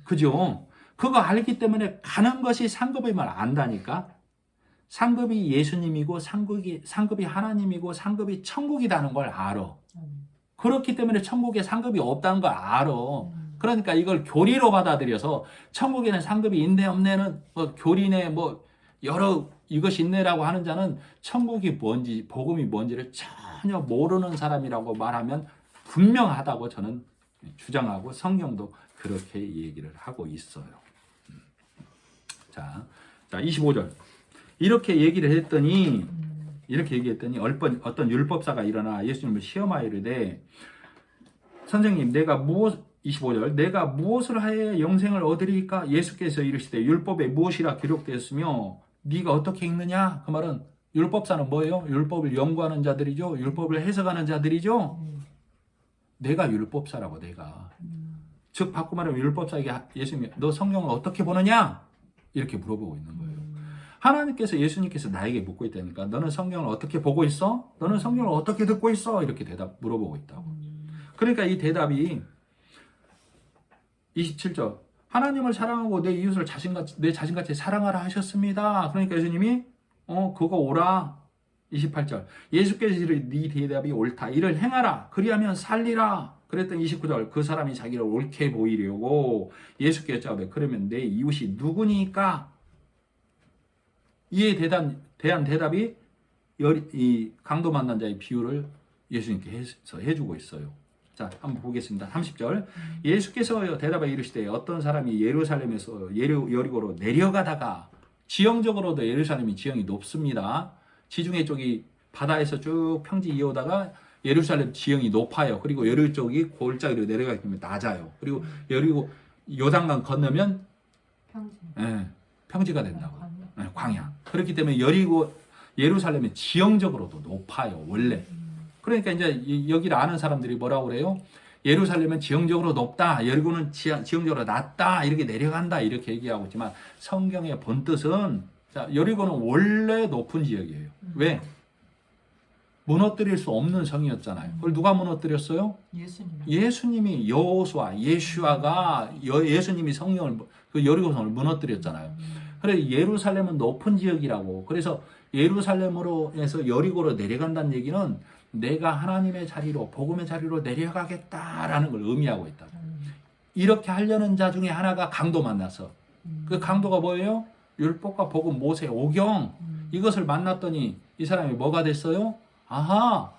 그죠? 그거 알기 때문에 가는 것이 상급임을 안다니까. 상급이 예수님이고 상급이 하나님이고 상급이 천국이라는 걸 알아. 그렇기 때문에 천국에 상급이 없다는 걸 알아. 그러니까 이걸 교리로 받아들여서 천국에는 상급이 있네 없네는 뭐 교리네 뭐 여러 이것이 있네라고 하는 자는 천국이 뭔지 복음이 뭔지를 전혀 모르는 사람이라고 말하면 분명하다고 저는 주장하고 성경도 그렇게 얘기를 하고 있어요. 자 25절 이렇게 얘기했더니 어떤 율법사가 일어나 예수님을 시험하여 이르되 선생님 25절 내가 무엇을 하여 영생을 얻으리까? 예수께서 이르시되 율법에 무엇이라 기록되었으며 네가 어떻게 읽느냐? 그 말은 율법사는 뭐예요? 율법을 연구하는 자들이죠. 율법을 해석하는 자들이죠. 내가 율법사라고 내가. 즉 바꿔 말하면 율법사에게 예수님이 너 성경을 어떻게 보느냐? 이렇게 물어보고 있는 거예요. 하나님께서 예수님께서 나에게 묻고 있다니까 너는 성경을 어떻게 보고 있어? 너는 성경을 어떻게 듣고 있어? 이렇게 물어보고 있다고. 그러니까 이 대답이 27절 하나님을 사랑하고 내 이웃을 내 자신같이 사랑하라 하셨습니다. 그러니까 예수님이 그거 오라. 28절 예수께서 이르시되 네 대답이 옳다. 이를 행하라. 그리하면 살리라. 그랬더니 29절 그 사람이 자기를 옳게 보이려고 예수께서 여짜오되 그러면 내 이웃이 누구니까? 이에 대한 대답이 이 강도 만난 자의 비유를 예수님께서 해주고 있어요. 자, 한번 보겠습니다. 30절 예수께서 대답하여 이르시되 어떤 사람이 예루살렘에서 여리고로 내려가다가 지형적으로도 예루살렘이 지형이 높습니다. 지중해 쪽이 바다에서 쭉 평지 이어오다가 예루살렘 지형이 높아요. 그리고 여리고 쪽이 골짜기로 내려가기 때문에 낮아요. 그리고 여리고 요단강 건너면 평지가 된다고. 광야. 그렇기 때문에 여리고 예루살렘이 지형적으로도 높아요. 원래. 그러니까 이제 여기를 아는 사람들이 뭐라고 그래요? 예루살렘은 지형적으로 높다. 여리고는 지형적으로 낮다. 이렇게 내려간다. 이렇게 얘기하고 있지만 성경의 본뜻은 여리고는 원래 높은 지역이에요. 왜? 무너뜨릴 수 없는 성이었잖아요. 그걸 누가 무너뜨렸어요? 예수님이 여호수아, 예수아가 예수님이 성령을 그 여리고성을 무너뜨렸잖아요. 그래서 예루살렘은 높은 지역이라고. 그래서 예루살렘으로 해서 여리고로 내려간다는 얘기는 내가 하나님의 자리로 복음의 자리로 내려가겠다라는 걸 의미하고 있다. 이렇게 하려는 자 중에 하나가 강도 만나서 그 강도가 뭐예요? 율법과 복음, 모세, 오경 이것을 만났더니 이 사람이 뭐가 됐어요? 아하,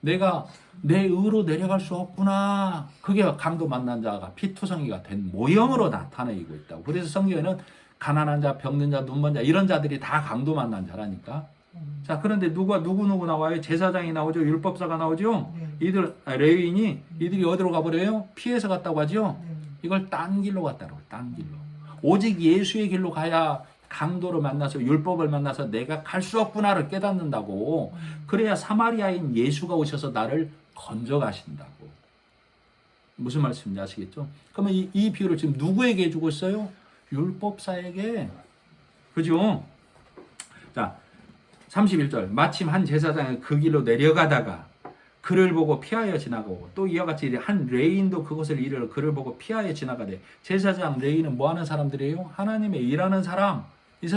내가 내 의로 내려갈 수 없구나. 그게 강도 만난 자가 피투성이가 된 모형으로 나타내고 있다고. 그래서 성경에는 가난한 자, 병든 자, 눈먼 자 이런 자들이 다 강도 만난 자라니까. 자, 그런데 누구 나와요? 제사장이 나오죠. 율법사가 나오죠. 레위인이 이들이 어디로 가버려요? 피해서 갔다고 하죠. 이걸 딴 길로 갔다고. 딴 길로. 오직 예수의 길로 가야 강도를 만나서 율법을 만나서 내가 갈 수 없구나를 깨닫는다고. 그래야 사마리아인 예수가 오셔서 나를 건져가신다고. 무슨 말씀인지 아시겠죠? 그러면 이 비유를 지금 누구에게 해주고 있어요? 율법사에게. 그죠? 자, 31절 마침 한 제사장이 그 길로 내려가다가 그를 보고 피하여 지나가고 또 이와 같이 한 레위인도 그것을 이르러 그를 보고 피하여 지나가되 제사장 레위인은 뭐 하는 사람들이에요? 하나님의 일하는 사람. 이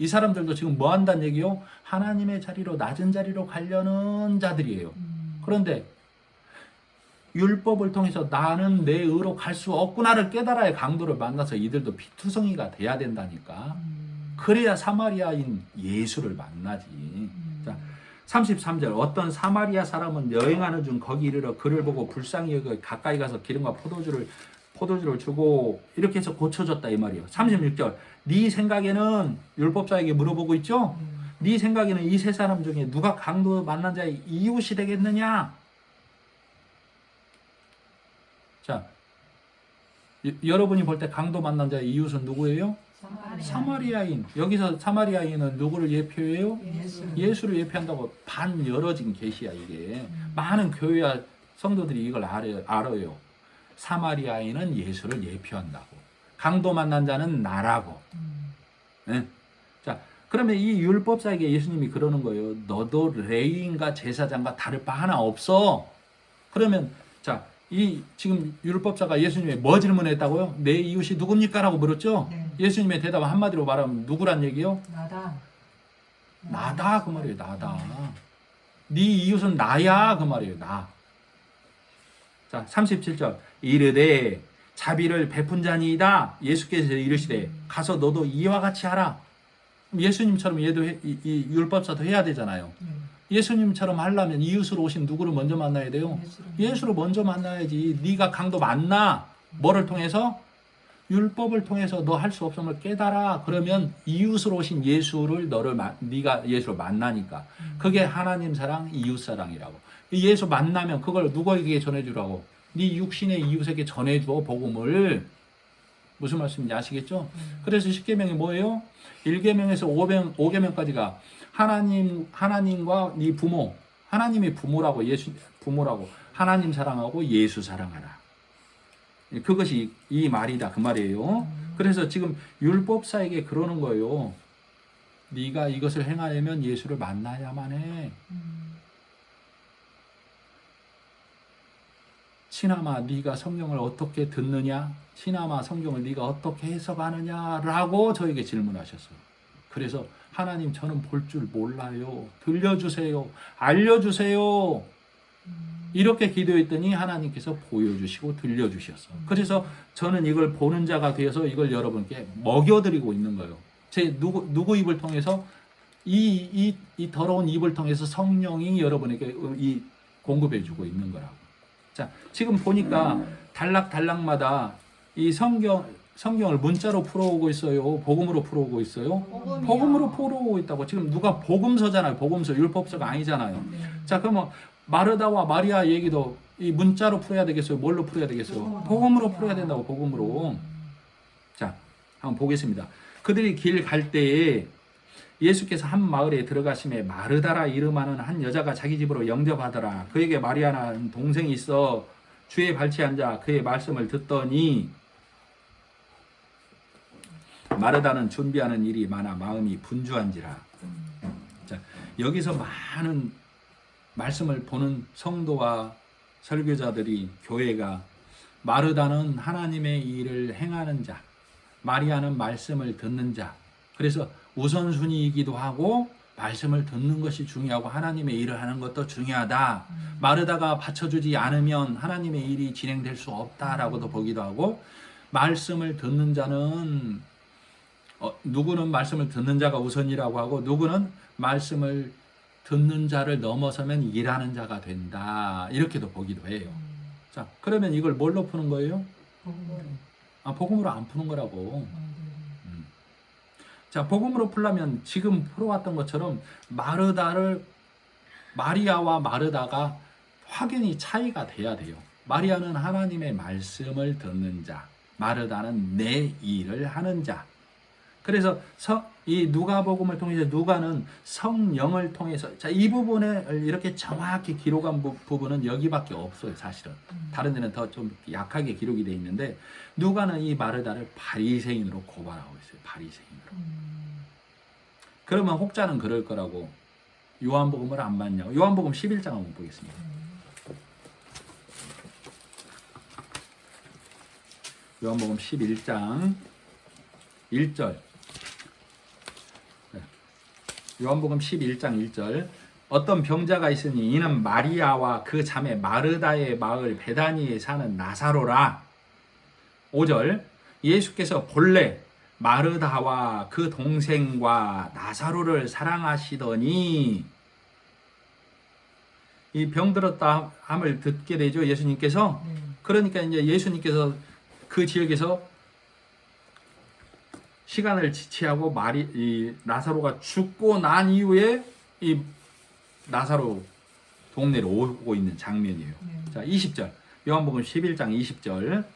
사람들도 지금 뭐 한다는 얘기요? 하나님의 자리로 낮은 자리로 가려는 자들이에요. 그런데 율법을 통해서 나는 내 의로 갈 수 없구나를 깨달아야 강도를 만나서 이들도 피투성이가 돼야 된다니까. 그래야 사마리아인 예수를 만나지. 자, 33절 어떤 사마리아 사람은 여행하는 중 거기 이르러 그를 보고 불쌍히 여겨 가까이 가서 기름과 포도주를 주고 이렇게 해서 고쳐졌다 이 말이에요. 36절 네 생각에는 율법사에게 물어보고 있죠. 네 생각에는 이 세 사람 중에 누가 강도 만난 자의 이웃이 되겠느냐? 자, 여러분이 볼 때 강도 만난 자의 이웃은 누구예요? 사마리아인. 여기서 사마리아인은 누구를 예표해요? 예수를 예표한다고 반열어진 계시야 이게. 많은 교회와 성도들이 이걸 알아요. 사마리아인은 예수를 예표한다고. 강도 만난 자는 나라고. 네? 자, 그러면 이 율법사에게 예수님이 그러는 거예요. 너도 레위인과 제사장과 다를 바 하나 없어. 그러면 자, 이 지금 율법사가 예수님에 뭐 질문했다고요? 내 이웃이 누굽니까? 라고 물었죠? 네. 예수님의 대답은 한마디로 말하면 누구란 얘기요? 나다 그 말이에요. 나다. 네 이웃은 나야 그 말이에요. 나. 자, 37절. 이르되 자비를 베푼 자니이다. 예수께서 이르시되 가서 너도 이와 같이 하라. 예수님처럼 얘도 이 율법사도 해야 되잖아요. 예수님처럼 하려면 이웃으로 오신 누구를 먼저 만나야 돼요? 예수를 먼저 만나야지. 네가 강도 만나. 뭐를 통해서? 율법을 통해서 너 할 수 없음을 깨달아. 그러면 이웃으로 오신 예수를 네가 예수를 만나니까. 그게 하나님 사랑, 이웃 사랑이라고. 예수 만나면 그걸 누구에게 전해주라고? 네 육신의 이웃에게 전해줘, 복음을. 무슨 말씀인지 아시겠죠? 그래서 10계명이 뭐예요? 1계명에서 5계명까지가 하나님과 네 부모, 하나님이 부모라고, 예수 부모라고, 하나님 사랑하고 예수 사랑하라. 그것이 이 말이다, 그 말이에요. 그래서 지금 율법사에게 그러는 거예요. 네가 이것을 행하려면 예수를 만나야만 해. 친아마 네가 성경을 어떻게 듣느냐? 친아마 성경을 네가 어떻게 해석하느냐라고 저에게 질문하셨어요. 그래서 하나님 저는 볼 줄 몰라요. 들려주세요. 알려주세요. 이렇게 기도했더니 하나님께서 보여주시고 들려주셨어. 그래서 저는 이걸 보는 자가 되어서 이걸 여러분께 먹여드리고 있는 거예요. 제 누구 입을 통해서 이 더러운 입을 통해서 성령이 여러분에게 이 공급해주고 있는 거라고. 자, 지금 보니까 단락마다 이 성경을 문자로 풀어오고 있어요. 복음으로 풀어오고 있어요. 복음으로 풀어오고 있다고. 지금 누가 복음서잖아요. 복음서, 율법서가 아니잖아요. 자, 그러면 마르다와 마리아 얘기도 이 문자로 풀어야 되겠어요? 뭘로 풀어야 되겠어요? 복음으로 풀어야 된다고, 복음으로. 자, 한번 보겠습니다. 그들이 길 갈 때에 예수께서 한 마을에 들어가심에 마르다라 이름하는 한 여자가 자기 집으로 영접하더라. 그에게 마리아라는 동생이 있어 주의 발치에 앉아 그의 말씀을 듣더니 마르다는 준비하는 일이 많아 마음이 분주한지라. 자, 여기서 많은 말씀을 보는 성도와 설교자들이, 교회가, 마르다는 하나님의 일을 행하는 자, 마리아는 말씀을 듣는 자. 그래서 우선순위이기도 하고 말씀을 듣는 것이 중요하고 하나님의 일을 하는 것도 중요하다. 마르다가 받쳐주지 않으면 하나님의 일이 진행될 수 없다라고도 보기도 하고, 말씀을 듣는 자는 누구는 말씀을 듣는 자가 우선이라고 하고, 누구는 말씀을 듣는 자를 넘어서면 일하는 자가 된다. 이렇게도 보기도 해요. 자, 그러면 이걸 뭘로 푸는 거예요? 복음으로 안 푸는 거라고. 자, 복음으로 풀려면 지금 풀어왔던 것처럼 마리아와 마르다가 확연히 차이가 돼야 돼요. 마리아는 하나님의 말씀을 듣는 자, 마르다는 내 일을 하는 자. 그래서 이 누가복음을 통해서 누가는 성령을 통해서, 자, 이 부분을 이렇게 정확히 기록한 부분은 여기밖에 없어요, 사실은. 다른 데는 더 좀 약하게 기록이 되어 있는데, 누가는 이 마르다를 바리새인으로 고발하고 있어요. 바리새인으로. 그러면 혹자는 그럴 거라고 요한복음을 안 봤냐고. 요한복음 11장 한번 보겠습니다. 요한복음 11장 1절. 요한복음 11장 1절. 어떤 병자가 있으니 이는 마리아와 그 자매 마르다의 마을 베다니에 사는 나사로라. 5절. 예수께서 본래 마르다와 그 동생과 나사로를 사랑하시더니, 이 병들었다 함을 듣게 되죠, 예수님께서. 그러니까 이제 예수님께서 그 지역에서 시간을 지체하고 이 나사로가 죽고 난 이후에 이 나사로 동네로 오고 있는 장면이에요. 자, 20절. 요한복음 11장 20절.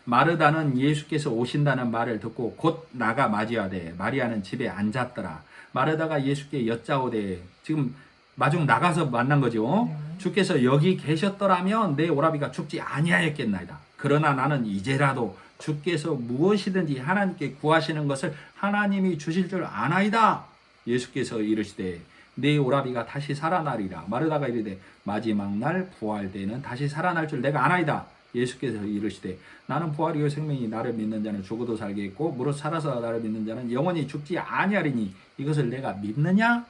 마르다는 예수께서 오신다는 말을 듣고 곧 나가 맞이하되 마리아는 집에 앉았더라. 마르다가 예수께 여짜오되, 지금 마중 나가서 만난 거죠. 주께서 여기 계셨더라면 내 오라비가 죽지 아니하였겠나이다. 그러나 나는 이제라도 주께서 무엇이든지 하나님께 구하시는 것을 하나님이 주실 줄 아나이다. 예수께서 이르시되 내 오라비가 다시 살아나리라. 마르다가 이르되 마지막 날 부활 때는 다시 살아날 줄 내가 아나이다. 예수께서 이르시되 나는 부활이요 생명이, 나를 믿는 자는 죽어도 살겠고 무릇 살아서 나를 믿는 자는 영원히 죽지 아니하리니 이것을 내가 믿느냐?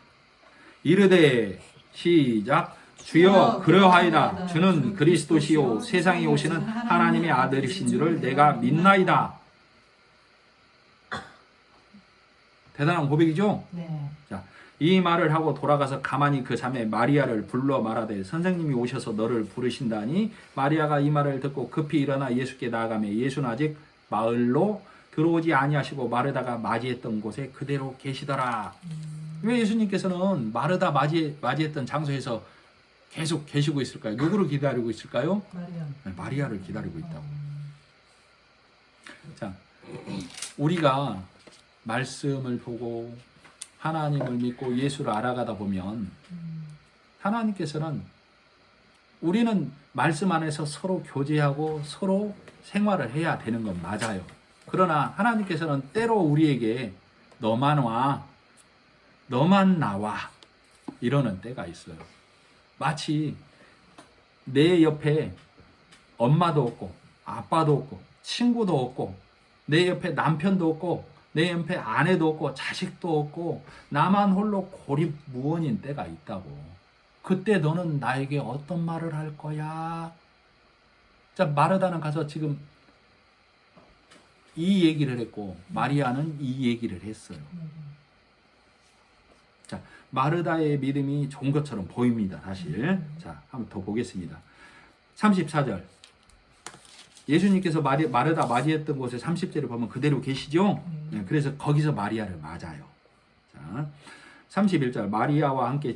이르되 시작. 주여 그러하이다. 주는 그리스도시요 세상에 오시는 하나님의 아들이신 줄을 내가 믿나이다. 대단한 고백이죠? 네. 자, 이 말을 하고 돌아가서 가만히 그 자매 마리아를 불러 말하되 선생님이 오셔서 너를 부르신다니. 마리아가 이 말을 듣고 급히 일어나 예수께 나아가며 예수는 아직 마을로 들어오지 아니하시고 마르다가 맞이했던 곳에 그대로 계시더라. 왜 예수님께서는 마르다 맞이했던 장소에서 계속 계시고 있을까요? 누구를 기다리고 있을까요? 마리아. 네, 마리아를 기다리고 있다고. 자, 우리가 말씀을 보고 하나님을 믿고 예수를 알아가다 보면 하나님께서는 우리는 말씀 안에서 서로 교제하고 서로 생활을 해야 되는 건 맞아요. 그러나 하나님께서는 때로 우리에게 너만 와, 너만 나와 이러는 때가 있어요. 마치 내 옆에 엄마도 없고 아빠도 없고 친구도 없고 내 옆에 남편도 없고 내 옆에 아내도 없고 자식도 없고 나만 홀로 고립무원인 때가 있다고. 그때 너는 나에게 어떤 말을 할 거야? 자, 마르다는 가서 지금 이 얘기를 했고 마리아는 이 얘기를 했어요. 자, 마르다의 믿음이 좋은 것처럼 보입니다. 사실. 자, 한번 더 보겠습니다. 34절. 예수님께서 마르다 맞이했던 곳에 30절을 보면 그대로 계시죠? 네, 그래서 거기서 마리아를 맞아요. 자, 31절. 마리아와 함께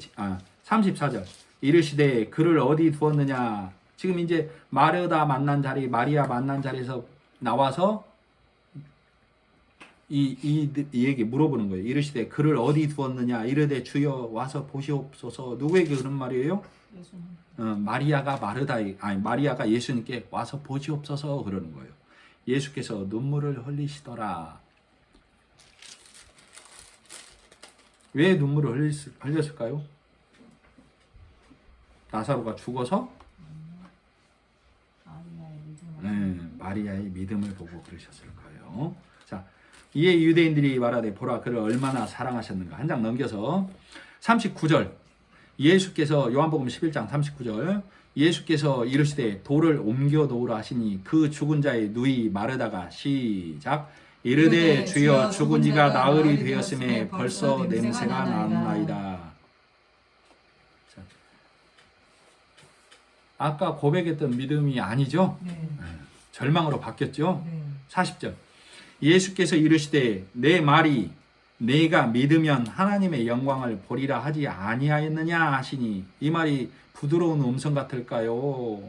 34절. 이르시되 그를 어디 두었느냐? 지금 이제 마르다 만난 자리, 마리아 만난 자리에서 나와서 이 얘기 물어보는 거예요. 이르시되 그를 어디 두었느냐? 이르되 주여 와서 보시옵소서. 누구에게 그런 말이에요? 마리아가 마리아가 예수님께 와서 보시옵소서 그러는 거예요. 예수께서 눈물을 흘리시더라. 왜 눈물을 흘렸을까요? 나사로가 죽어서 마리아의 믿음을 보고 그러셨을 거예요. 자, 이에 유대인들이 말하되 보라 그를 얼마나 사랑하셨는가. 한 장 넘겨서 39절. 예수께서 요한복음 11장 39절. 예수께서 이르시되 돌을 옮겨 놓으라 하시니 그 죽은 자의 누이 마르다가 시작. 이르되 주여 죽은 이가 나흘이 되었음에 벌써 냄새가 나나이다. 자, 아까 고백했던 믿음이 아니죠? 네. 절망으로 바뀌었죠? 네. 40절. 예수께서 이르시되 내 말이 내가 믿으면 하나님의 영광을 보리라 하지 아니하였느냐 하시니. 이 말이 부드러운 음성 같을까요?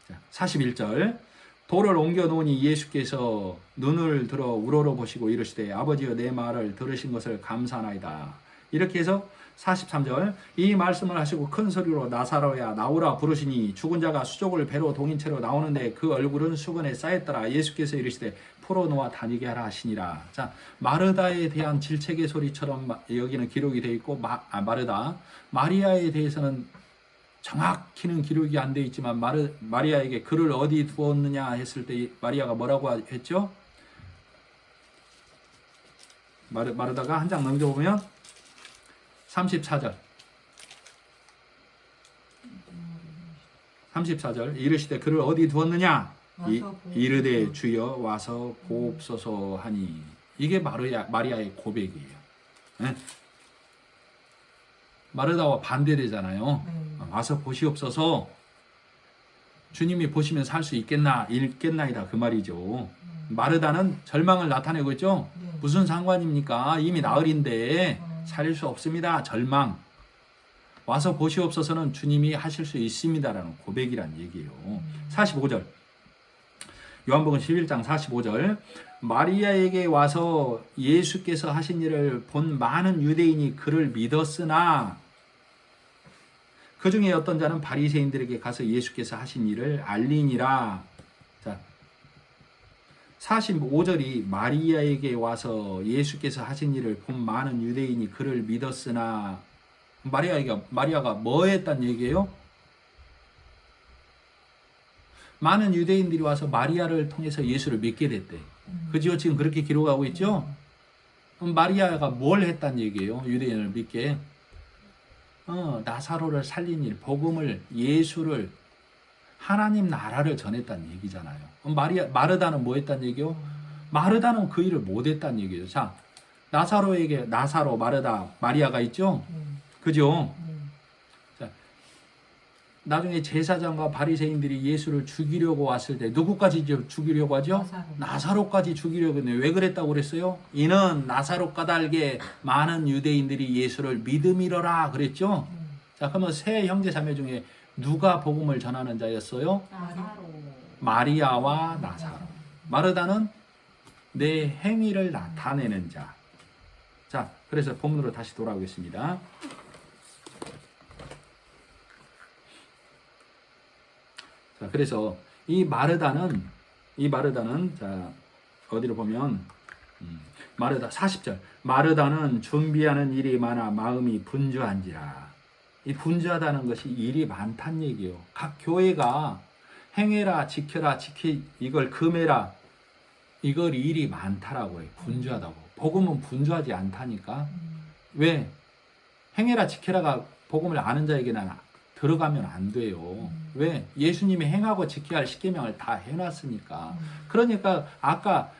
자, 41절. 돌을 옮겨 놓으니 예수께서 눈을 들어 우러러 보시고 이르시되 아버지여 내 말을 들으신 것을 감사하나이다. 이렇게 해서 43절. 이 말씀을 하시고 큰 소리로 나사로야 나오라 부르시니 죽은 자가 수족을 배로 동인 채로 나오는데 그 얼굴은 수건에 쌓였더라. 예수께서 이르시되 풀어놓아 다니게 하라 하시니라. 자, 마르다에 대한 질책의 소리처럼 여기는 기록이 되어 있고 마리아에 대해서는 정확히는 기록이 안 되어 있지만 마리아에게 그를 어디 두었느냐 했을 때 마리아가 뭐라고 했죠? 마르다가 한 장 넘겨보면 34절. 34절. 이르시되 그를 어디 두었느냐? 이르되 주여 와서 보옵소서 하니. 이게 마리아의 고백이에요. 네? 마르다와 반대되잖아요. 와서 보시옵소서. 주님이 보시면 살 수 있겠나이다 그 말이죠. 마르다는 절망을 나타내고 있죠. 무슨 상관입니까? 이미 나흘인데 살릴 수 없습니다. 절망. 와서 보시옵소서는 주님이 하실 수 있습니다라는 고백이란 얘기예요. 45절. 요한복음 11장 45절. 마리아에게 와서 예수께서 하신 일을 본 많은 유대인이 그를 믿었으나 그 중에 어떤 자는 바리새인들에게 가서 예수께서 하신 일을 알리니라. 자, 45절이 마리아에게 와서 예수께서 하신 일을 본 많은 유대인이 그를 믿었으나 마리아가 뭐 했단 얘기예요? 많은 유대인들이 와서 마리아를 통해서 예수를 믿게 됐대. 그죠? 지금 그렇게 기록하고 있죠? 그럼 마리아가 뭘 했단 얘기예요? 유대인을 믿게. 나사로를 살린 일, 복음을, 예수를, 하나님 나라를 전했다는 얘기잖아요. 마르다는 뭐 했다는 얘기요? 마르다는 그 일을 못 했다는 얘기죠. 자, 나사로, 마르다, 마리아가 있죠? 그죠? 자, 나중에 제사장과 바리새인들이 예수를 죽이려고 왔을 때 누구까지 죽이려고 하죠? 나사로까지 죽이려고 했네요. 왜 그랬다고 그랬어요? 이는 나사로 까닭에 많은 유대인들이 예수를 믿음이러라 그랬죠? 자, 그러면 세 형제 자매 중에 누가 복음을 전하는 자였어요? 나사로. 마리아와 나사로. 마르다는 내 행위를 나타내는 자. 자, 그래서 본문으로 다시 돌아오겠습니다. 자, 그래서 이 마르다는 자, 어디로 보면 마르다 40절. 마르다는 준비하는 일이 많아 마음이 분주한지라. 이 분주하다는 것이 일이 많다는 얘기예요. 각 교회가 행해라, 지켜라, 이걸 금해라. 이걸 일이 많다라고 해요. 분주하다고. 복음은 분주하지 않다니까. 왜? 행해라, 지켜라가 복음을 아는 자에게는 들어가면 안 돼요. 왜? 예수님이 행하고 지켜야 할 십계명을 다 해놨으니까. 그러니까 아까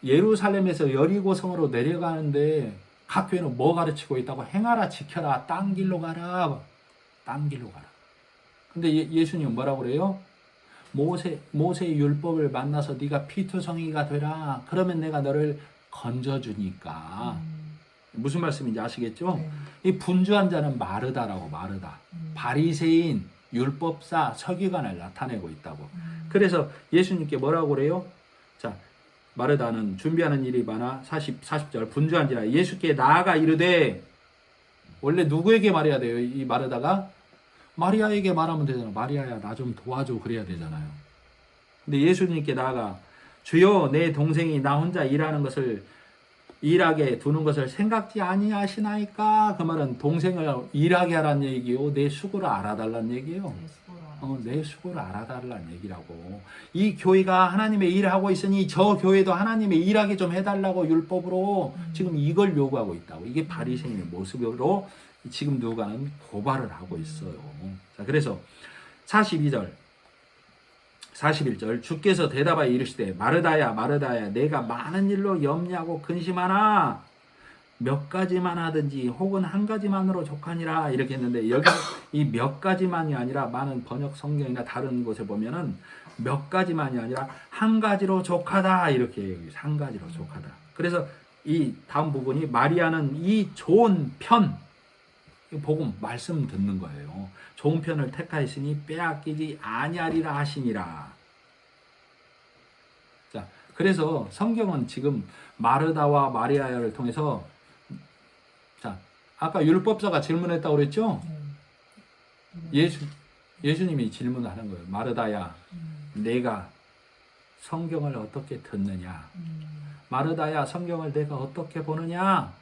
예루살렘에서 여리고성으로 내려가는데 각 교회는 뭐 가르치고 있다고? 행하라, 지켜라, 딴 길로 가라. 딴 길로 가라. 근데 예수님은 뭐라고 그래요? 모세의 율법을 만나서 네가 피투성이가 되라. 그러면 내가 너를 건져주니까. 무슨 말씀인지 아시겠죠? 네. 이 분주한 자는 마르다라고. 마르다. 바리새인, 율법사, 서기관을 나타내고 있다고. 그래서 예수님께 뭐라고 그래요? 자, 마르다는 준비하는 일이 많아 40절 분주한지라 예수께 나아가 이르되. 원래 누구에게 말해야 돼요? 이 마르다가 마리아에게 말하면 되잖아. 마리아야 나 좀 도와줘 그래야 되잖아요. 근데 예수님께 나아가 주여 내 동생이 나 혼자 일하게 두는 것을 생각지 아니하시나이까. 그 말은 동생을 일하게 하라는 얘기요. 내 수고를 알아달라는 얘기예요. 내 수고를 알아달라는 얘기라고. 이 교회가 하나님의 일을 하고 있으니 저 교회도 하나님의 일하게 좀 해달라고 율법으로 지금 이걸 요구하고 있다고. 이게 바리새인의 모습으로 지금 누가는 고발을 하고 있어요. 자, 그래서 41절 주께서 대답하여 이르시되 마르다야 마르다야 내가 많은 일로 염려하고 근심하나 몇 가지만 하든지 혹은 한 가지만으로 족하니라 이렇게 했는데 여기 이 몇 가지만이 아니라 많은 번역 성경이나 다른 곳에 보면은 몇 가지만이 아니라 한 가지로 족하다 이렇게 한 가지로 족하다. 그래서 이 다음 부분이 마리아는 이 좋은 편 복음 말씀 듣는 거예요. 좋은 편을 택하였으니 빼앗기지 아니하리라 하시니라. 자, 그래서 성경은 지금 마르다와 마리아를 통해서 자, 아까 율법사가 질문했다고 그랬죠? 예수님이 질문을 하는 거예요. 마르다야, 내가 성경을 어떻게 듣느냐? 마르다야, 성경을 내가 어떻게 보느냐?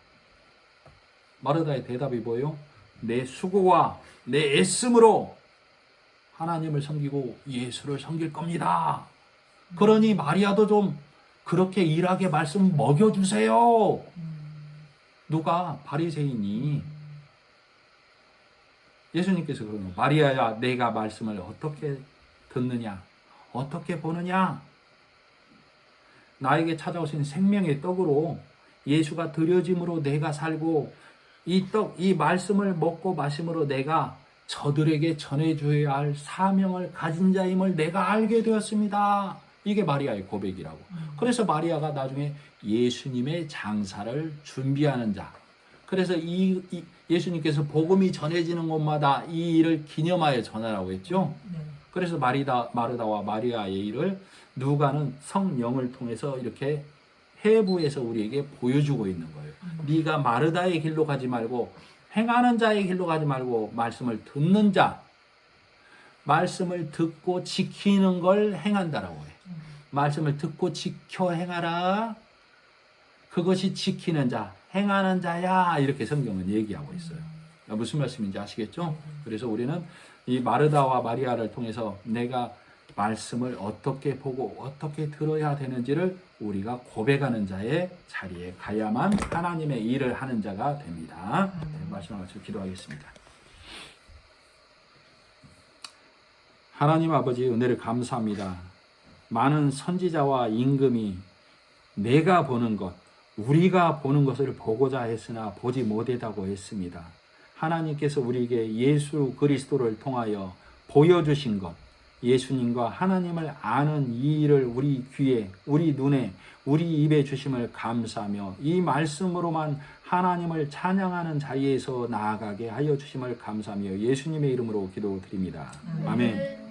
마르다의 대답이 뭐예요? 내 수고와 내 애씀으로 하나님을 섬기고 예수를 섬길 겁니다. 그러니 마리아도 좀 그렇게 일하게 말씀 먹여주세요. 누가? 바리새인이. 예수님께서 그러는 마리아야 내가 말씀을 어떻게 듣느냐? 어떻게 보느냐? 나에게 찾아오신 생명의 떡으로 예수가 드려짐으로 내가 살고 이 떡, 이 말씀을 먹고 마심으로 내가 저들에게 전해줘야 할 사명을 가진 자임을 내가 알게 되었습니다. 이게 마리아의 고백이라고. 그래서 마리아가 나중에 예수님의 장사를 준비하는 자. 그래서 예수님께서 복음이 전해지는 곳마다 이 일을 기념하여 전하라고 했죠. 그래서 마르다와 마리아의 일을 누가는 성령을 통해서 이렇게 해부해서 우리에게 보여주고 있는 거예요. 네가 마르다의 길로 가지 말고 행하는 자의 길로 가지 말고 말씀을 듣는 자, 말씀을 듣고 지키는 걸 행한다라고 해요. 말씀을 듣고 지켜 행하라. 그것이 지키는 자, 행하는 자야. 이렇게 성경은 얘기하고 있어요. 무슨 말씀인지 아시겠죠? 그래서 우리는 이 마르다와 마리아를 통해서 내가 말씀을 어떻게 보고 어떻게 들어야 되는지를 우리가 고백하는 자의 자리에 가야만 하나님의 일을 하는 자가 됩니다. 네, 말씀을 마치고 기도하겠습니다. 하나님 아버지 은혜를 감사합니다. 많은 선지자와 임금이 내가 보는 것, 우리가 보는 것을 보고자 했으나 보지 못했다고 했습니다. 하나님께서 우리에게 예수 그리스도를 통하여 보여주신 것, 예수님과 하나님을 아는 이 일을 우리 귀에, 우리 눈에, 우리 입에 주심을 감사하며 이 말씀으로만 하나님을 찬양하는 자리에서 나아가게 하여 주심을 감사하며 예수님의 이름으로 기도드립니다. 아멘.